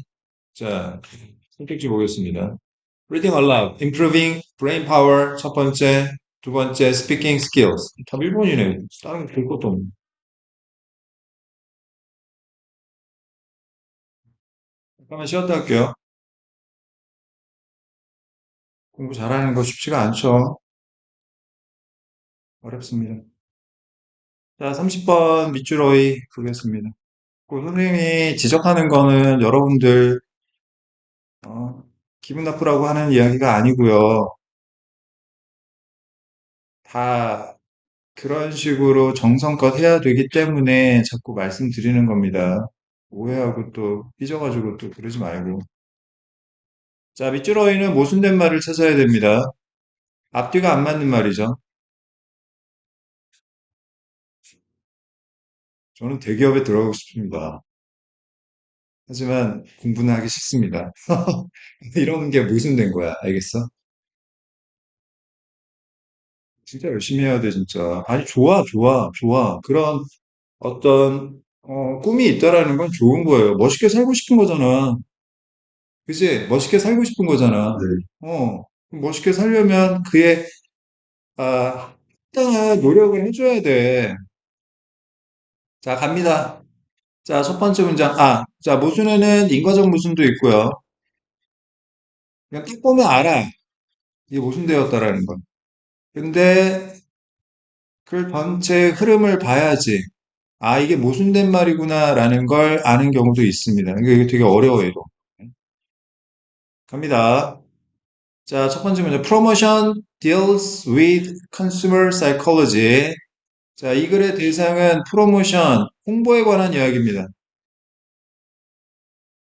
자, 선택지 보겠습니다. Reading aloud. Improving brain power. 첫 번째. 두 번째, speaking skills. 다 일본이네. 다른 거 볼 것도 없네. 잠깐만 쉬었다 할게요. 공부 잘하는 거 쉽지가 않죠. 어렵습니다. 자, 30번 밑줄어이 보겠습니다. 그 선생님이 지적하는 거는 여러분들 기분 나쁘라고 하는 이야기가 아니고요. 다 그런 식으로 정성껏 해야 되기 때문에 자꾸 말씀드리는 겁니다. 오해하고 또 삐져가지고 또 그러지 말고. 자, 밑줄어이는 모순된 말을 찾아야 됩니다. 앞뒤가 안 맞는 말이죠. 저는 대기업에 들어가고 싶습니다. 하지만 공부는 하기 싫습니다. 이런 게 모순된 거야. 알겠어? 진짜 열심히 해야 돼, 진짜. 아니, 좋아, 좋아, 좋아. 그런 어떤, 꿈이 있다라는 건 좋은 거예요. 멋있게 살고 싶은 거잖아. 그지? 멋있게 살고 싶은 거잖아. 멋있게 살려면 그의, 합당한 노력을 해줘야 돼. 자, 갑니다. 자, 첫 번째 문장. 자, 모순에는 인과적 모순도 있고요. 그냥 딱 보면 알아. 이게 모순되었다라는 건. 근데 그 전체 흐름을 봐야지. 이게 모순된 말이구나라는 걸 아는 경우도 있습니다. 이게 되게 어려워요, 이거. 갑니다. 자, 첫 번째 문제. Promotion deals with consumer psychology. 자, 이 글의 대상은 프로모션, 홍보에 관한 이야기입니다.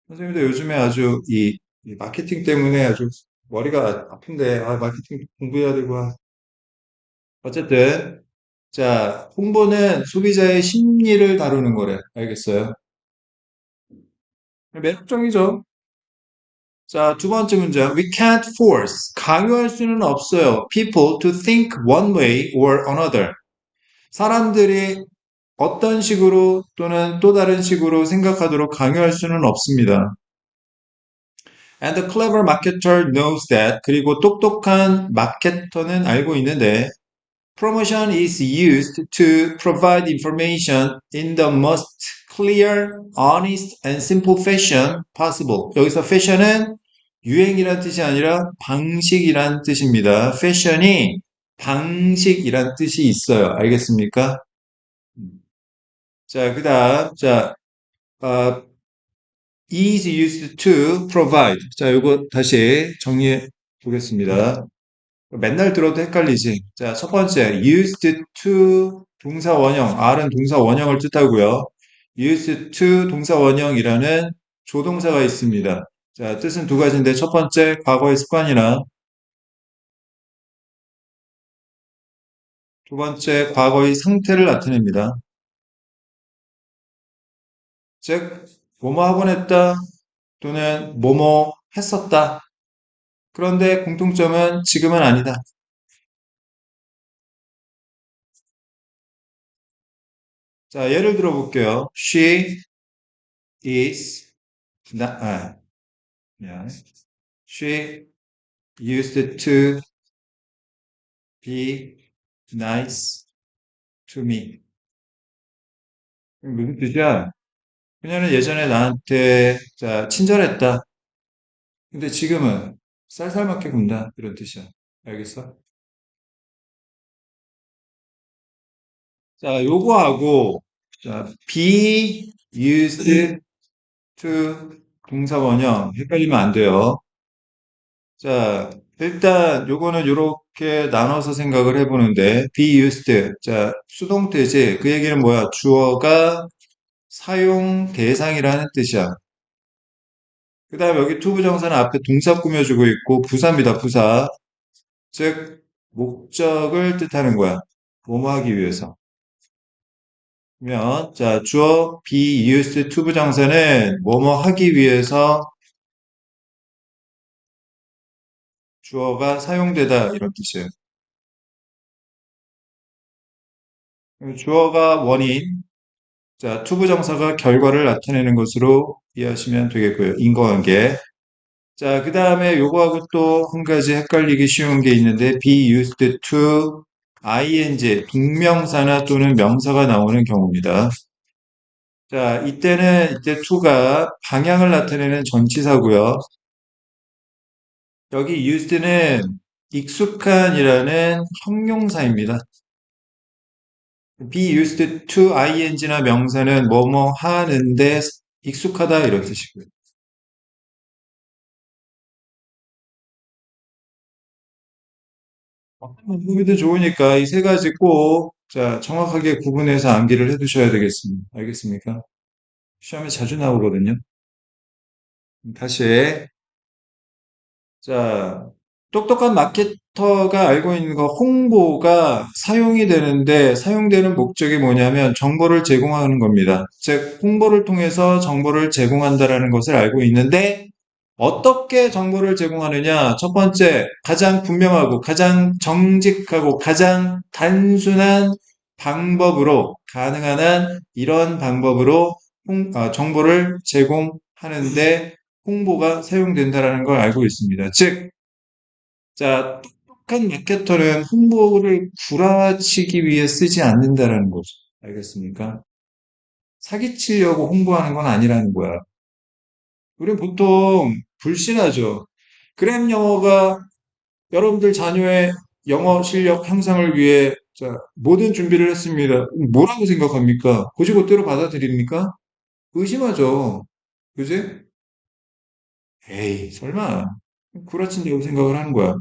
선생님도 요즘에 아주 이 마케팅 때문에 아주 머리가 아픈데, 마케팅 공부해야 되고. 어쨌든, 자, 홍보는 소비자의 심리를 다루는 거래. 알겠어요? 매력적이죠? 자, 두 번째 문장. We can't force. 강요할 수는 없어요. People to think one way or another. 사람들이 어떤 식으로 또는 또 다른 식으로 생각하도록 강요할 수는 없습니다. And the clever marketer knows that. 그리고 똑똑한 마케터는 알고 있는데 Promotion is used to provide information in the most clear, honest, and simple fashion possible. 여기서 fashion은 유행이란 뜻이 아니라 방식이란 뜻입니다. fashion이 방식이란 뜻이 있어요. 알겠습니까? 자, 그 다음, 자, 어, is used to provide. 자, 요거 다시 정리해 보겠습니다. 맨날 들어도 헷갈리지. 자, 첫 번째, used to 동사 원형. R은 동사 원형을 뜻하고요. used to 동사 원형이라는 조동사가 있습니다. 자, 뜻은 두 가지인데 첫 번째, 과거의 습관이나 두 번째, 과거의 상태를 나타냅니다. 즉, 뭐뭐 하곤 했다 또는 뭐뭐 했었다. 그런데 공통점은 지금은 아니다. 자, 예를 들어 볼게요. She is not, 미안. She used to be nice to me. 무슨 뜻이야? 그녀는 예전에 나한테 자, 친절했다. 근데 지금은 쌀쌀맞게 군다. 이런 뜻이야. 알겠어? 자, 요거하고 자, be used to 동사 원형 헷갈리면 안 돼요. 자, 일단 요거는 요렇게 나눠서 생각을 해보는데 be used 자, 수동태지. 그 얘기는 뭐야? 주어가 사용 대상이라는 뜻이야. 그 다음에 여기 투부정사는 앞에 동사 꾸며주고 있고 부사입니다. 부사. 즉 목적을 뜻하는 거야. 뭐뭐 하기 위해서. 자, 주어 be used to 부정사는 뭐뭐 하기 위해서 주어가 사용되다 이런 뜻이에요. 주어가 원인, 자, to 부정사가 결과를 나타내는 것으로 이해하시면 되겠고요. 인과관계. 자, 그 다음에 요거하고 또 한 가지 헷갈리기 쉬운 게 있는데 be used to ing, 동명사나 또는 명사가 나오는 경우입니다. 자, 이때 to가 방향을 나타내는 전치사고요. 여기 used는 익숙한이라는 형용사입니다. be used to ing나 명사는 뭐뭐 하는데 익숙하다 이런 뜻이고요. 어떤 방법이든 좋으니까 이 세 가지 꼭 자, 정확하게 구분해서 암기를 해 두셔야 되겠습니다. 알겠습니까? 시험에 자주 나오거든요. 다시 자, 똑똑한 마케터가 알고 있는 거 홍보가 사용이 되는데 사용되는 목적이 뭐냐면 정보를 제공하는 겁니다. 즉, 홍보를 통해서 정보를 제공한다라는 것을 알고 있는데 어떻게 정보를 제공하느냐? 첫 번째, 가장 분명하고 가장 정직하고 가장 단순한 방법으로 가능한 한 이런 방법으로 정보를 제공하는데 홍보가 사용된다라는 걸 알고 있습니다. 즉, 자, 똑똑한 마케터는 홍보를 구라치기 위해 쓰지 않는다라는 거죠. 알겠습니까? 사기치려고 홍보하는 건 아니라는 거야. 우리는 보통 불신하죠. 그램 영어가 여러분들 자녀의 영어 실력 향상을 위해 자, 모든 준비를 했습니다. 뭐라고 생각합니까? 곧이곧대로 받아들입니까? 의심하죠. 그지? 에이, 설마. 구라친다고 생각을 하는 거야.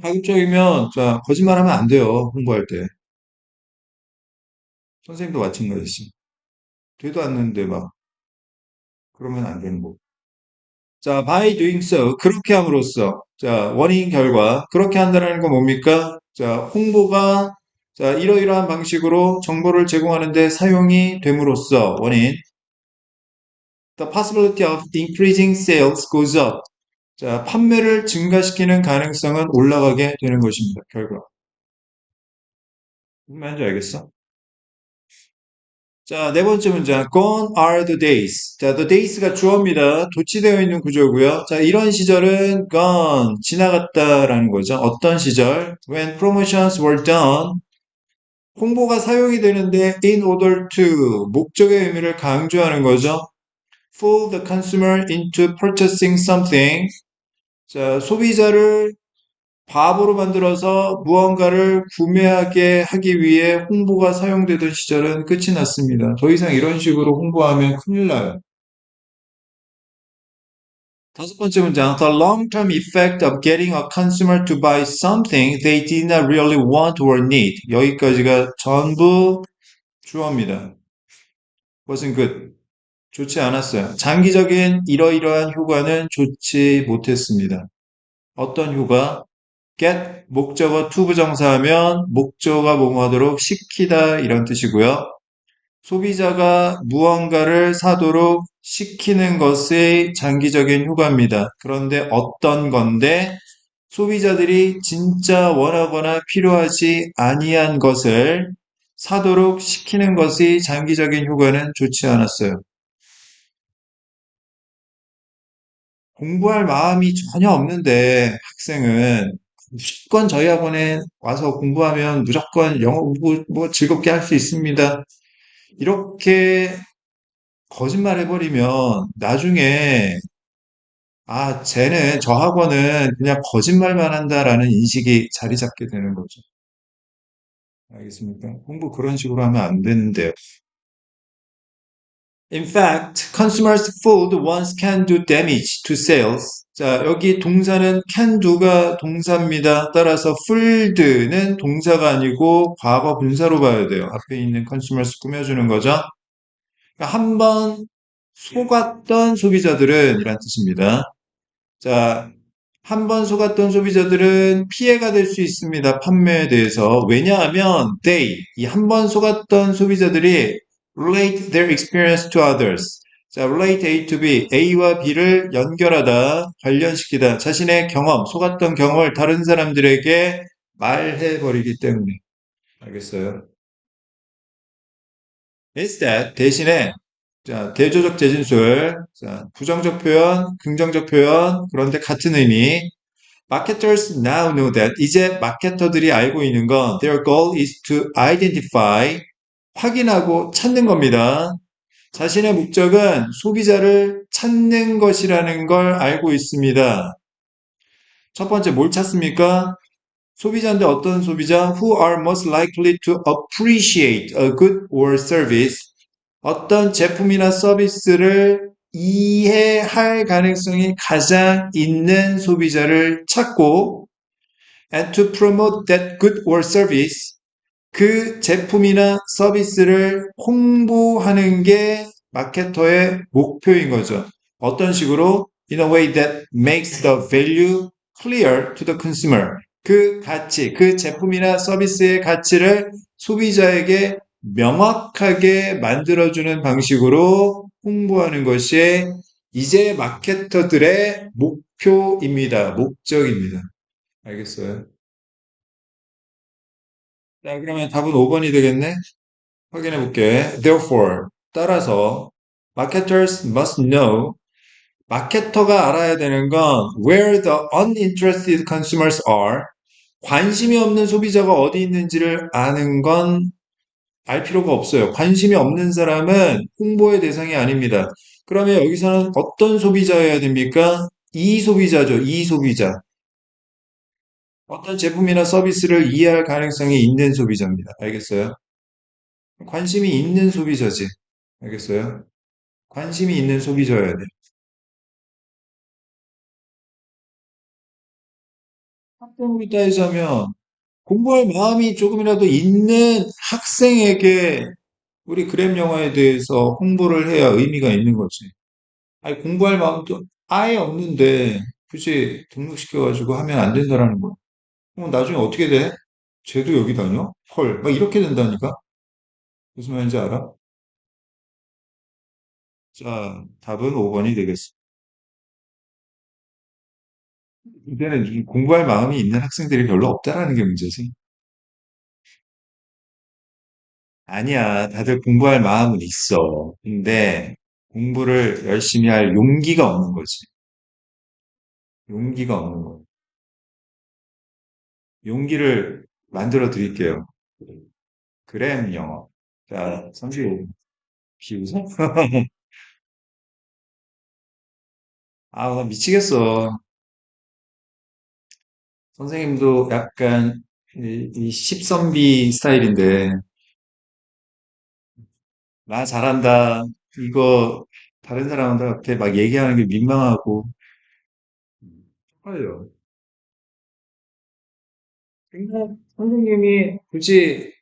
가급적이면, 자, 거짓말하면 안 돼요. 홍보할 때. 선생님도 마찬가지지. 되도 않는데 막, 그러면 안 되는 거고. 자, by doing so. 그렇게 함으로써. 자, 원인, 결과. 그렇게 한다는 건 뭡니까? 자, 홍보가, 자, 이러이러한 방식으로 정보를 제공하는데 사용이 됨으로써 원인. The possibility of increasing sales goes up. 자, 판매를 증가시키는 가능성은 올라가게 되는 것입니다. 결과. 무슨 말인지 알겠어? 자, 네 번째 문장. Gone are the days. 자, the days가 주어입니다. 도치되어 있는 구조고요. 자, 이런 시절은 gone, 지나갔다라는 거죠. 어떤 시절? When promotions were done. 홍보가 사용이 되는데 in order to, 목적의 의미를 강조하는 거죠. Fool the consumer into purchasing something. 자, 소비자를 바보로 만들어서 무언가를 구매하게 하기 위해 홍보가 사용되던 시절은 끝이 났습니다. 더 이상 이런 식으로 홍보하면 큰일 나요. 다섯 번째 문장. The long-term effect of getting a consumer to buy something they did not really want or need. 여기까지가 전부 주어입니다. wasn't good. 좋지 않았어요. 장기적인 이러이러한 효과는 좋지 못했습니다. 어떤 효과? get 목적어 to 부정사하면 목적어가 뭐뭐 하도록 시키다 이런 뜻이고요. 소비자가 무언가를 사도록 시키는 것의 장기적인 효과입니다. 그런데 어떤 건데 소비자들이 진짜 원하거나 필요하지 아니한 것을 사도록 시키는 것의 장기적인 효과는 좋지 않았어요. 공부할 마음이 전혀 없는데 학생은 무조건 저희 학원에 와서 공부하면 무조건 영어 공부 뭐 즐겁게 할 수 있습니다. 이렇게 거짓말 해버리면 나중에 쟤는 저 학원은 그냥 거짓말만 한다라는 인식이 자리 잡게 되는 거죠. 알겠습니까? 공부 그런 식으로 하면 안 되는데요. In fact, consumers' food once can do damage to sales. 자, 여기 동사는 can do가 동사입니다. 따라서 foold는 동사가 아니고 과거 분사로 봐야 돼요. 앞에 있는 consumers 꾸며주는 거죠. 그러니까 한번 속았던 소비자들은 이란 뜻입니다. 자, 한 번 속았던 소비자들은 피해가 될 수 있습니다. 판매에 대해서. 왜냐하면 이 한 번 속았던 소비자들이 relate their experience to others. 자, relate A to B, A와 B를 연결하다, 관련시키다, 자신의 경험, 속았던 경험을 다른 사람들에게 말해버리기 때문에. 알겠어요? Instead, 대신에 자, 대조적 재진술, 자, 부정적 표현, 긍정적 표현, 그런데 같은 의미. Marketers now know that 이제 마케터들이 알고 있는 건 their goal is to identify 확인하고 찾는 겁니다. 자신의 목적은 소비자를 찾는 것이라는 걸 알고 있습니다. 첫 번째 뭘 찾습니까? 소비자인데 어떤 소비자? Who are most likely to appreciate a good or service? 어떤 제품이나 서비스를 이해할 가능성이 가장 있는 소비자를 찾고 and to promote that good or service 그 제품이나 서비스를 홍보하는 게 마케터의 목표인 거죠. 어떤 식으로? In a way that makes the value clear to the consumer. 그 가치, 그 제품이나 서비스의 가치를 소비자에게 명확하게 만들어주는 방식으로 홍보하는 것이 이제 마케터들의 목표입니다. 목적입니다. 알겠어요? 자, 그러면 답은 5번이 되겠네? 확인해 볼게. Therefore, 따라서 marketers must know 마케터가 알아야 되는 건 where the uninterested consumers are 관심이 없는 소비자가 어디 있는지를 아는 건 알 필요가 없어요. 관심이 없는 사람은 홍보의 대상이 아닙니다. 그러면 여기서는 어떤 소비자여야 됩니까? 이 소비자죠. 이 소비자. 어떤 제품이나 서비스를 이해할 가능성이 있는 소비자입니다. 알겠어요? 관심이 있는 소비자지. 알겠어요? 관심이 있는 소비자여야 돼. 학생으로 따지자면 공부할 마음이 조금이라도 있는 학생에게 우리 그램 영화에 대해서 홍보를 해야 의미가 있는 거지. 아니, 공부할 마음도 아예 없는데 굳이 등록시켜가지고 하면 안 된다라는 거야. 그럼 나중에 어떻게 돼? 쟤도 여기 다녀? 헐, 막 이렇게 된다니까? 무슨 말인지 알아? 자, 답은 5번이 되겠어. 이제는 이 공부할 마음이 있는 학생들이 별로 없다라는 게 문제지. 아니야, 다들 공부할 마음은 있어. 근데 공부를 열심히 할 용기가 없는 거지. 용기가 없는 거. 용기를 만들어 드릴게요. 그램 영어. 자, 선생님, 비웃어? 아, 나 미치겠어. 선생님도 약간 이 십선비 스타일인데, 나 잘한다. 이거 다른 사람한테 막 얘기하는 게 민망하고. 그래요. 근데 선생님이 굳이,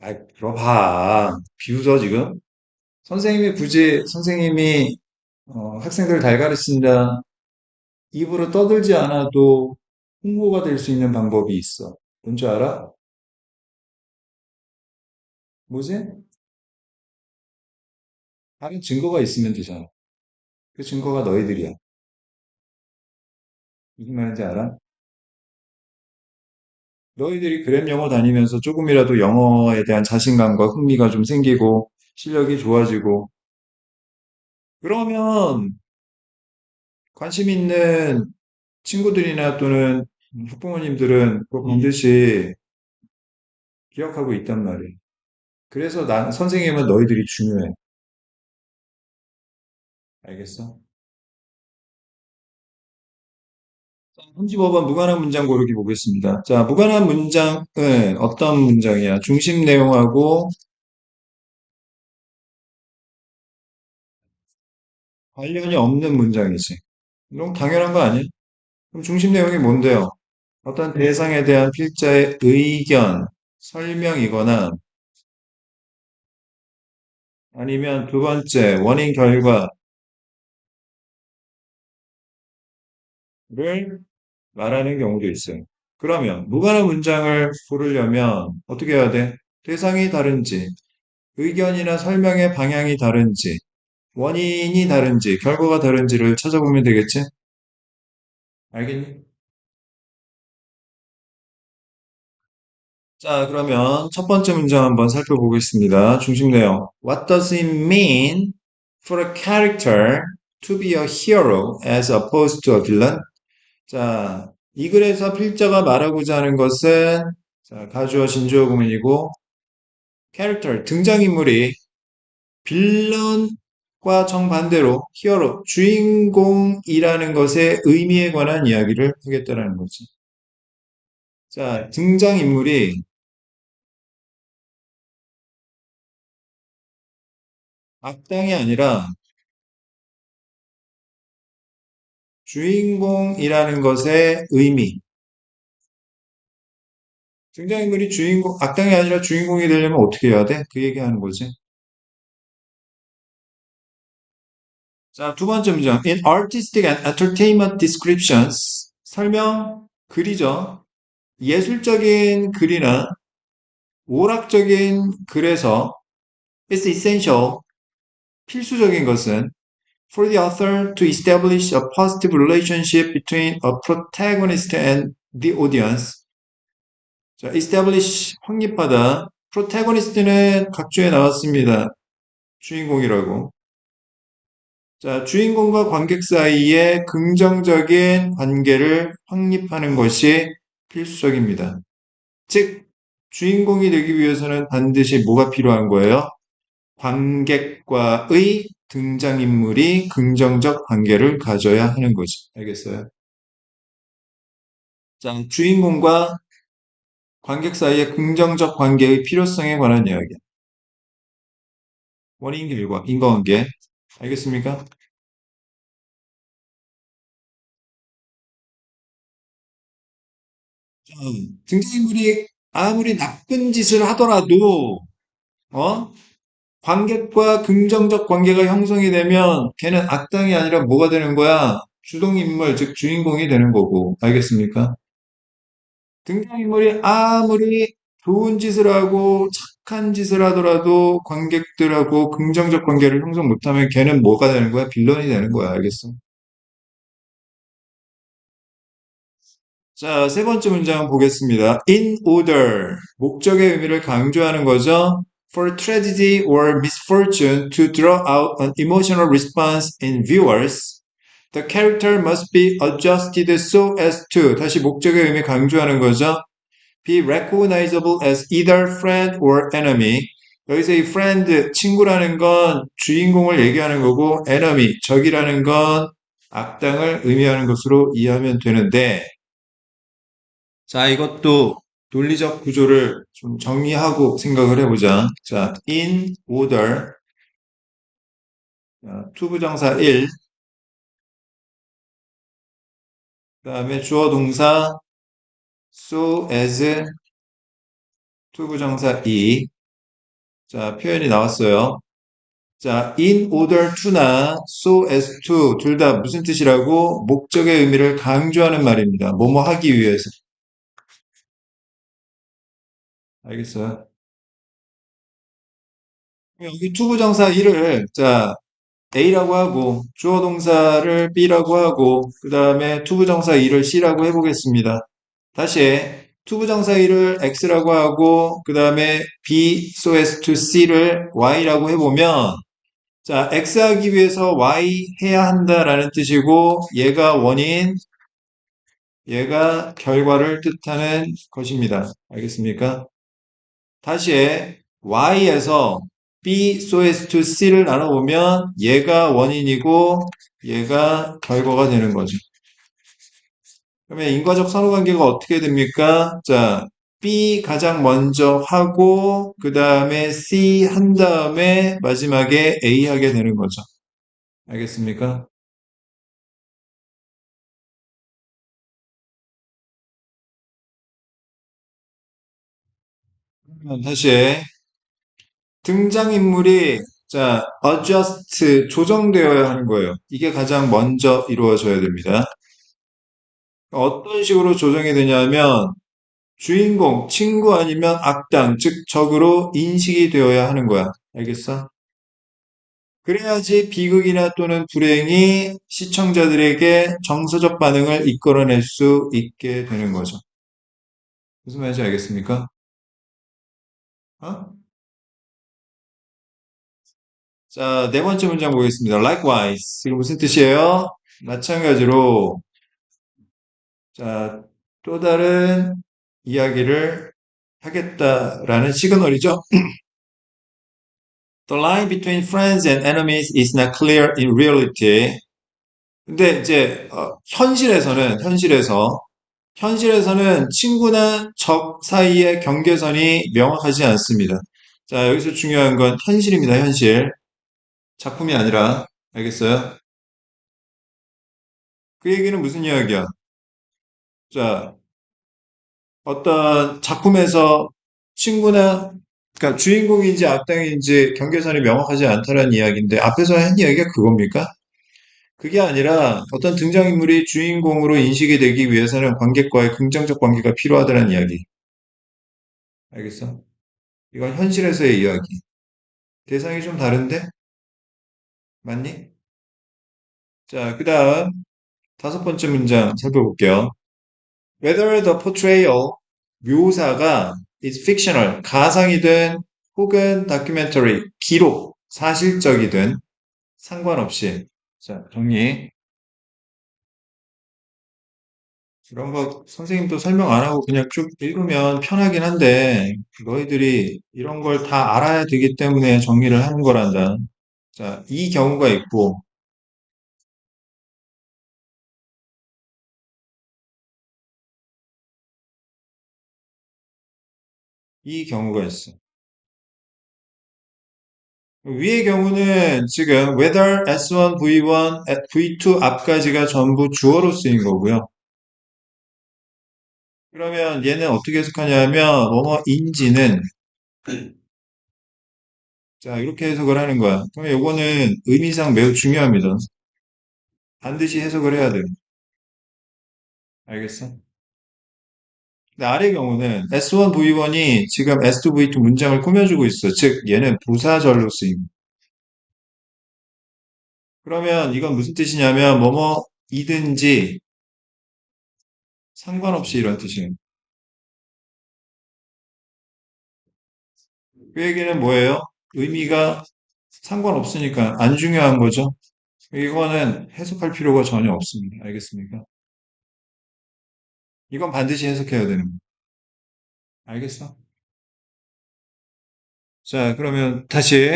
아, 들어봐. 비웃어, 지금? 선생님이 학생들 잘 가르친다. 입으로 떠들지 않아도 홍보가 될 수 있는 방법이 있어. 뭔지 알아? 뭐지? 다른 증거가 있으면 되잖아. 그 증거가 너희들이야. 무슨 말인지 알아? 너희들이 그램 영어 다니면서 조금이라도 영어에 대한 자신감과 흥미가 좀 생기고 실력이 좋아지고 그러면 관심 있는 친구들이나 또는 학부모님들은 그거 반드시 기억하고 있단 말이에요. 그래서 선생님은 너희들이 중요해. 알겠어? 35번 무관한 문장 고르기 보겠습니다. 자, 무관한 문장은 어떤 문장이야? 중심 내용하고 관련이 없는 문장이지. 이건 당연한 거 아니야? 그럼 중심 내용이 뭔데요? 어떤 대상에 대한 필자의 의견, 설명이거나 아니면 두 번째, 원인 결과, 말하는 경우도 있어요. 그러면 무관한 문장을 고르려면 어떻게 해야 돼? 대상이 다른지, 의견이나 설명의 방향이 다른지, 원인이 다른지, 결과가 다른지를 찾아보면 되겠지? 알겠니? 자, 그러면 첫 번째 문장 한번 살펴보겠습니다. 중심 내용. What does it mean for a character to be a hero as opposed to a villain? 자, 이 글에서 필자가 말하고자 하는 것은 자, 가주어 진주어 구문이고 캐릭터 등장인물이 빌런과 정반대로 히어로 주인공이라는 것의 의미에 관한 이야기를 하겠다라는 거지. 자, 등장인물이 악당이 아니라 주인공이라는 것의 의미. 등장인물이 주인공, 악당이 아니라 주인공이 되려면 어떻게 해야 돼? 그 얘기하는 거지. 자, 두 번째 문장. In artistic and entertainment descriptions. 설명, 글이죠. 예술적인 글이나 오락적인 글에서 it's essential, 필수적인 것은 for the author to establish a positive relationship between a protagonist and the audience. 자, establish, 확립하다. protagonist는 각주에 나왔습니다. 주인공이라고. 자, 주인공과 관객 사이에 긍정적인 관계를 확립하는 것이 필수적입니다. 즉, 주인공이 되기 위해서는 반드시 뭐가 필요한 거예요? 관객과의 등장인물이 긍정적 관계를 가져야 하는 거죠. 알겠어요? 자, 주인공과 관객 사이의 긍정적 관계의 필요성에 관한 이야기. 원인 결과, 인과관계. 알겠습니까? 등장인물이 아무리 나쁜 짓을 하더라도, 어? 관객과 긍정적 관계가 형성이 되면 걔는 악당이 아니라 뭐가 되는 거야? 주동인물, 즉 주인공이 되는 거고. 알겠습니까? 등장인물이 아무리 좋은 짓을 하고 착한 짓을 하더라도 관객들하고 긍정적 관계를 형성 못하면 걔는 뭐가 되는 거야? 빌런이 되는 거야. 알겠어? 자, 세 번째 문장 보겠습니다. In order. 목적의 의미를 강조하는 거죠. For tragedy or misfortune to draw out an emotional response in viewers, the character must be adjusted so as to. 다시 목적의 의미 강조하는 거죠. Be recognizable as either friend or enemy. 여기서 이 friend, 친구라는 건 주인공을 얘기하는 거고, enemy, 적이라는 건 악당을 의미하는 것으로 이해하면 되는데, 자, 이것도 논리적 구조를 좀 정리하고 생각을 해보자. 자, in order, 투부정사 1, 그 다음에 주어 동사 so as, 투부정사 2. 자, 표현이 나왔어요. 자, in order to나 so as to 둘 다 무슨 뜻이라고? 목적의 의미를 강조하는 말입니다. 뭐뭐 하기 위해서. 알겠어요? 여기 투부정사 1을 자, A라고 하고 주어 동사를 B라고 하고 그 다음에 투부정사 2를 C라고 해보겠습니다. 다시 투부정사 1을 X라고 하고 그 다음에 B so as to C를 Y라고 해보면 자, X 하기 위해서 Y 해야 한다라는 뜻이고 얘가 원인, 얘가 결과를 뜻하는 것입니다. 알겠습니까? 다시 Y에서 B so as to C를 나눠보면 얘가 원인이고 얘가 결과가 되는 거죠. 그러면 인과적 선호관계가 어떻게 됩니까? 자, B 가장 먼저 하고 그 다음에 C 한 다음에 마지막에 A 하게 되는 거죠. 알겠습니까? 그러면 다시 등장인물이 자, adjust, 조정되어야 하는 거예요. 이게 가장 먼저 이루어져야 됩니다. 어떤 식으로 조정이 되냐면 주인공, 친구 아니면 악당, 즉 적으로 인식이 되어야 하는 거야. 알겠어? 그래야지 비극이나 또는 불행이 시청자들에게 정서적 반응을 이끌어낼 수 있게 되는 거죠. 무슨 말인지 알겠습니까? 어? 자, 네 번째 문장 보겠습니다. Likewise. 이거 무슨 뜻이에요? 마찬가지로, 자, 또 다른 이야기를 하겠다라는 시그널이죠. The line between friends and enemies is not clear in reality. 근데 이제 현실에서는 친구나 적 사이의 경계선이 명확하지 않습니다. 자, 여기서 중요한 건 현실입니다. 현실. 작품이 아니라 알겠어요? 그 얘기는 무슨 이야기야? 자, 어떤 작품에서 친구나 그러니까 주인공인지 악당인지 경계선이 명확하지 않다는 이야기인데 앞에서 한 이야기가 그겁니까? 그게 아니라 어떤 등장인물이 주인공으로 인식이 되기 위해서는 관객과의 긍정적 관계가 필요하다는 이야기. 알겠어? 이건 현실에서의 이야기. 대상이 좀 다른데? 맞니? 자, 그 다음 다섯 번째 문장 살펴볼게요. Whether the portrayal, 묘사가 is fictional, 가상이든 혹은 documentary, 기록, 사실적이든 상관없이. 자, 정리. 이런 거 선생님도 설명 안 하고 그냥 쭉 읽으면 편하긴 한데 너희들이 이런 걸 다 알아야 되기 때문에 정리를 하는 거란다. 자, 이 경우가 있고 이 경우가 있어. 위의 경우는 지금 whether S1, V1, V2 앞까지가 전부 주어로 쓰인 거고요. 그러면 얘는 어떻게 해석하냐면 뭐뭐인지는 자 이렇게 해석을 하는 거야. 그러면 요거는 의미상 매우 중요합니다. 반드시 해석을 해야 돼요. 알겠어? 근데 아래 경우는 S1, V1이 지금 S2, V2 문장을 꾸며주고 있어. 즉 얘는 부사절로 쓰임. 그러면 이건 무슨 뜻이냐면 뭐뭐이든지 상관없이 이런 뜻이에요. 그 얘기는 뭐예요? 의미가 상관없으니까 안 중요한 거죠. 이거는 해석할 필요가 전혀 없습니다. 알겠습니까? 이건 반드시 해석해야 되는 거예요. 알겠어? 자, 그러면 다시.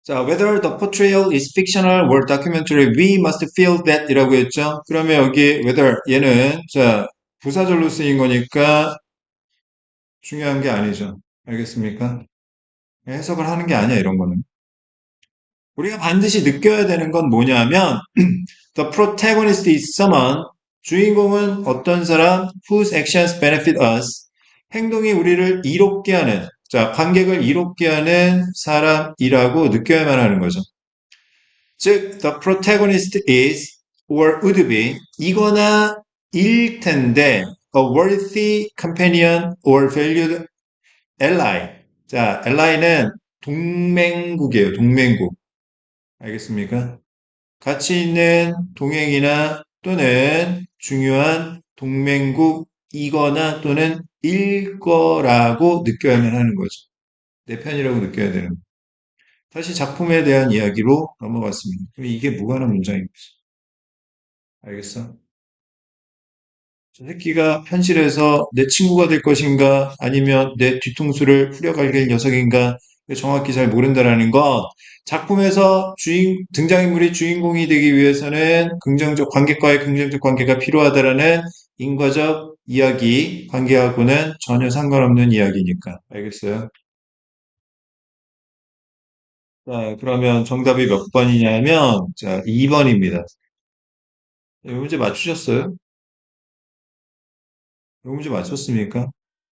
자, whether the portrayal is fictional or documentary, we must feel that 이라고 했죠? 그러면 여기 whether 얘는 자, 부사절로 쓰인 거니까 중요한 게 아니죠. 알겠습니까? 해석을 하는 게 아니야, 이런 거는. 우리가 반드시 느껴야 되는 건 뭐냐면 The protagonist is someone. 주인공은 어떤 사람 whose actions benefit us. 행동이 우리를 이롭게 하는, 자, 관객을 이롭게 하는 사람이라고 느껴야만 하는 거죠. 즉, the protagonist is or would be 이거나 일 텐데 a worthy companion or valued ally. 자, ally는 동맹국이에요. 동맹국. 알겠습니까? 가치 있는 동행이나 또는 중요한 동맹국이거나 또는 일 거라고 느껴야만 하는 거죠. 내 편이라고 느껴야 되는 거죠. 다시 작품에 대한 이야기로 넘어갔습니다. 그럼 이게 무관한 문장인 거죠. 알겠어? 저 새끼가 현실에서 내 친구가 될 것인가 아니면 내 뒤통수를 후려갈길 녀석인가 정확히 잘 모른다라는 건 작품에서 등장인물이 주인공이 되기 위해서는 관객과의 긍정적 관계가 필요하다라는 인과적 이야기, 관계하고는 전혀 상관없는 이야기니까. 알겠어요? 자, 그러면 정답이 몇 번이냐면, 자, 2번입니다. 이 문제 맞추셨어요? 이 문제 맞췄습니까?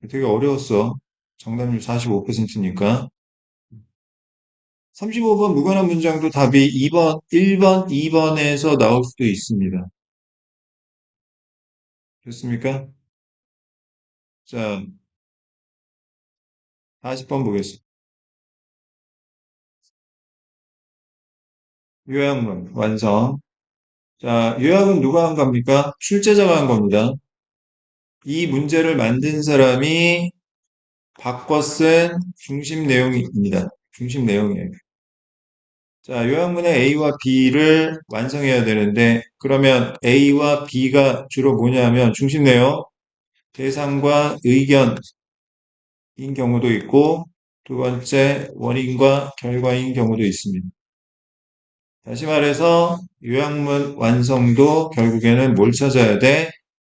되게 어려웠어. 정답률 45%니까. 35번 무관한 문장도 답이 2번, 1번, 2번에서 나올 수도 있습니다. 됐습니까? 자, 40번 보겠습니다. 요약문 완성. 자, 요약은 누가 한 겁니까? 출제자가 한 겁니다. 이 문제를 만든 사람이 바꿔 쓴 중심 내용입니다. 중심 내용이에요. 자, 요약문의 A와 B를 완성해야 되는데, 그러면 A와 B가 주로 뭐냐면 중심 내용, 대상과 의견인 경우도 있고, 두 번째 원인과 결과인 경우도 있습니다. 다시 말해서 요약문 완성도 결국에는 뭘 찾아야 돼?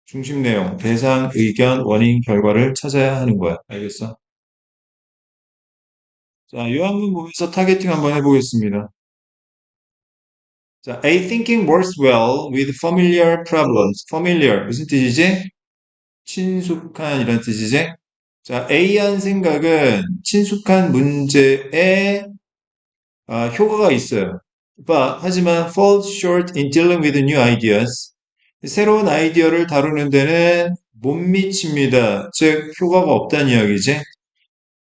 중심 내용, 대상, 의견, 원인, 결과를 찾아야 하는 거야. 알겠어? 자, 요약문 보면서 타겟팅 한번 해보겠습니다. 자, A thinking works well with familiar problems. familiar 무슨 뜻이지? 친숙한 이런 뜻이지? 자, A한 생각은 친숙한 문제에 효과가 있어요. 하지만 falls short in dealing with new ideas. 새로운 아이디어를 다루는 데는 못 미칩니다. 즉, 효과가 없다는 이야기지.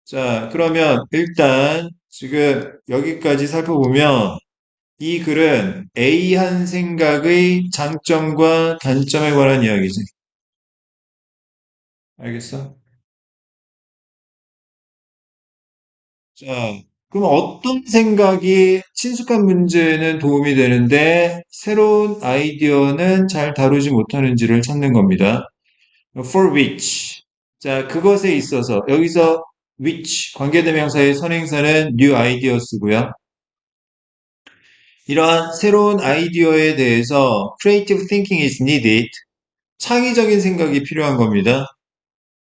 자, 그러면 일단 지금 여기까지 살펴보면 이 글은 A한 생각의 장점과 단점에 관한 이야기지. 알겠어? 자, 그럼 어떤 생각이 친숙한 문제는 도움이 되는데 새로운 아이디어는 잘 다루지 못하는지를 찾는 겁니다. For which. 자, 그것에 있어서 여기서 which 관계대명사의 선행사는 new ideas고요. 이러한 새로운 아이디어에 대해서 creative thinking is needed. 창의적인 생각이 필요한 겁니다.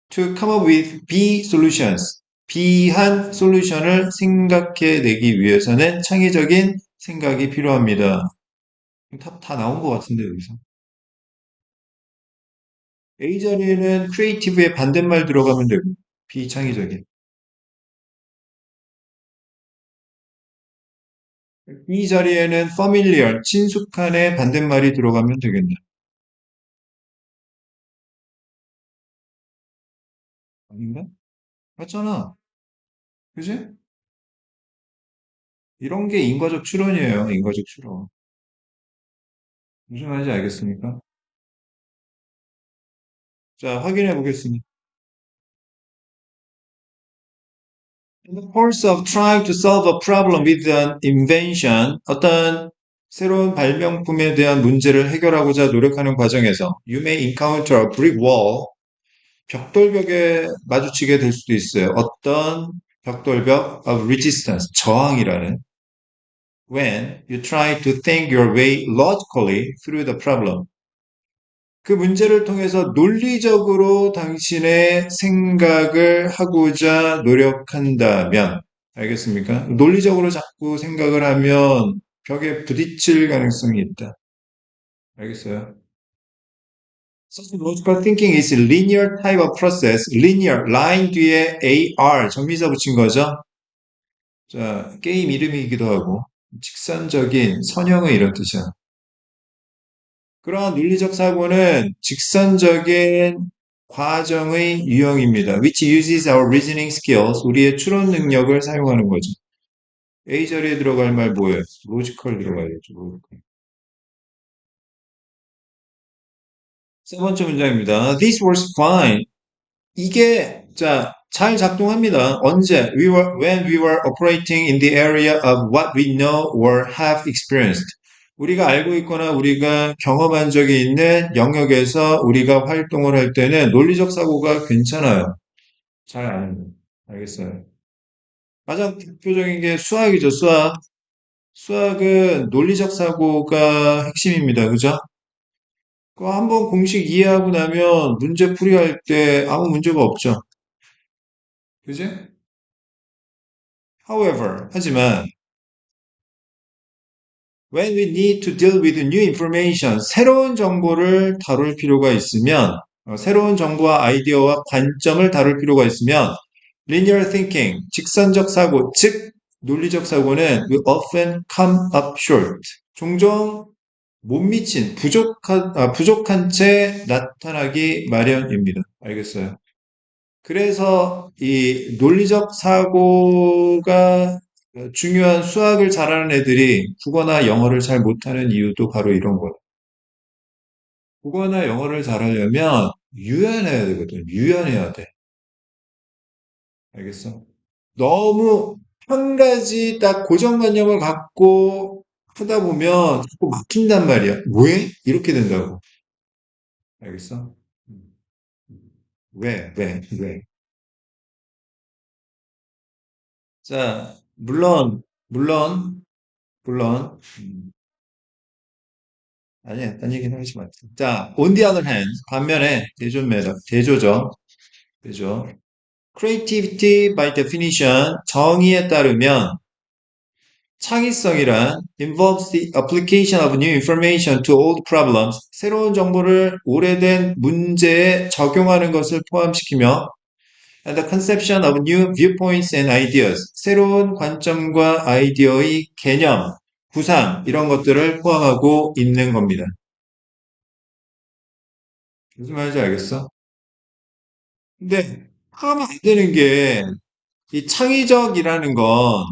To come up with B solutions. B한 솔루션을 생각해내기 위해서는 창의적인 생각이 필요합니다. 다 나온 것 같은데, 여기서. A 자리에는 creative의 반대말 들어가면 되고, 비창의적인. B 자리에는 familiar, 친숙한의 반대말이 들어가면 되겠네. 아닌가? 맞잖아. 그지? 이런 게 인과적 추론이에요, 인과적 추론. 무슨 말인지 알겠습니까? 자, 확인해 보겠습니다. In the course of trying to solve a problem with an invention, 어떤 새로운 발명품에 대한 문제를 해결하고자 노력하는 과정에서 you may encounter a brick wall, 벽돌벽에 마주치게 될 수도 있어요. 어떤 벽돌벽 of resistance, 저항이라는 when you try to think your way logically through the problem. 그 문제를 통해서 논리적으로 당신의 생각을 하고자 노력한다면, 알겠습니까? 논리적으로 자꾸 생각을 하면 벽에 부딪힐 가능성이 있다. 알겠어요? Such logical thinking is a linear type of process. linear, line 뒤에 AR, 정비사 붙인 거죠? 자, 게임 이름이기도 하고, 직선적인, 선형의 이런 뜻이야. 그러한 논리적 사고는 직선적인 과정의 유형입니다. which uses our reasoning skills, 우리의 추론 능력을 사용하는 거죠. A 자리에 들어갈 말 뭐예요? logical 들어가야죠. logical. 세 번째 문장입니다. This works fine. 이게 잘 작동합니다. 언제? When we were operating in the area of what we know or have experienced. 우리가 알고 있거나 우리가 경험한 적이 있는 영역에서 우리가 활동을 할 때는 논리적 사고가 괜찮아요. 잘 아는 알겠어요. 가장 대표적인 게 수학이죠, 수학. 수학은 논리적 사고가 핵심입니다. 그죠? 그 한번 공식 이해하고 나면 문제 풀이할 때 아무 문제가 없죠. 그지? 하지만 when we need to deal with new information, 새로운 정보를 다룰 필요가 있으면, 새로운 정보와 아이디어와 관점을 다룰 필요가 있으면, linear thinking, 직선적 사고, 즉 논리적 사고는 will often come up short. 종종 못 미친, 부족한 채 나타나기 마련입니다. 알겠어요? 그래서 이 논리적 사고가 중요한 수학을 잘하는 애들이 국어나 영어를 잘 못하는 이유도 바로 이런 거예요. 국어나 영어를 잘하려면 유연해야 되거든. 유연해야 돼. 알겠어? 너무 한 가지 딱 고정관념을 갖고 하다 보면 자꾸 막힌단 말이야. 왜? 이렇게 된다고. 알겠어? 왜? 자, 물론, 아니야, 딴 얘기는 하지 마. 자, on the other hand, 반면에, 대조. Creativity by definition, 정의에 따르면, 창의성이란 involves the application of new information to old problems, 새로운 정보를 오래된 문제에 적용하는 것을 포함시키며, and the conception of new viewpoints and ideas, 새로운 관점과 아이디어의 개념, 구상, 이런 것들을 포함하고 있는 겁니다. 무슨 말인지 알겠어? 근데 하면 안 되는 게, 이 창의적이라는 건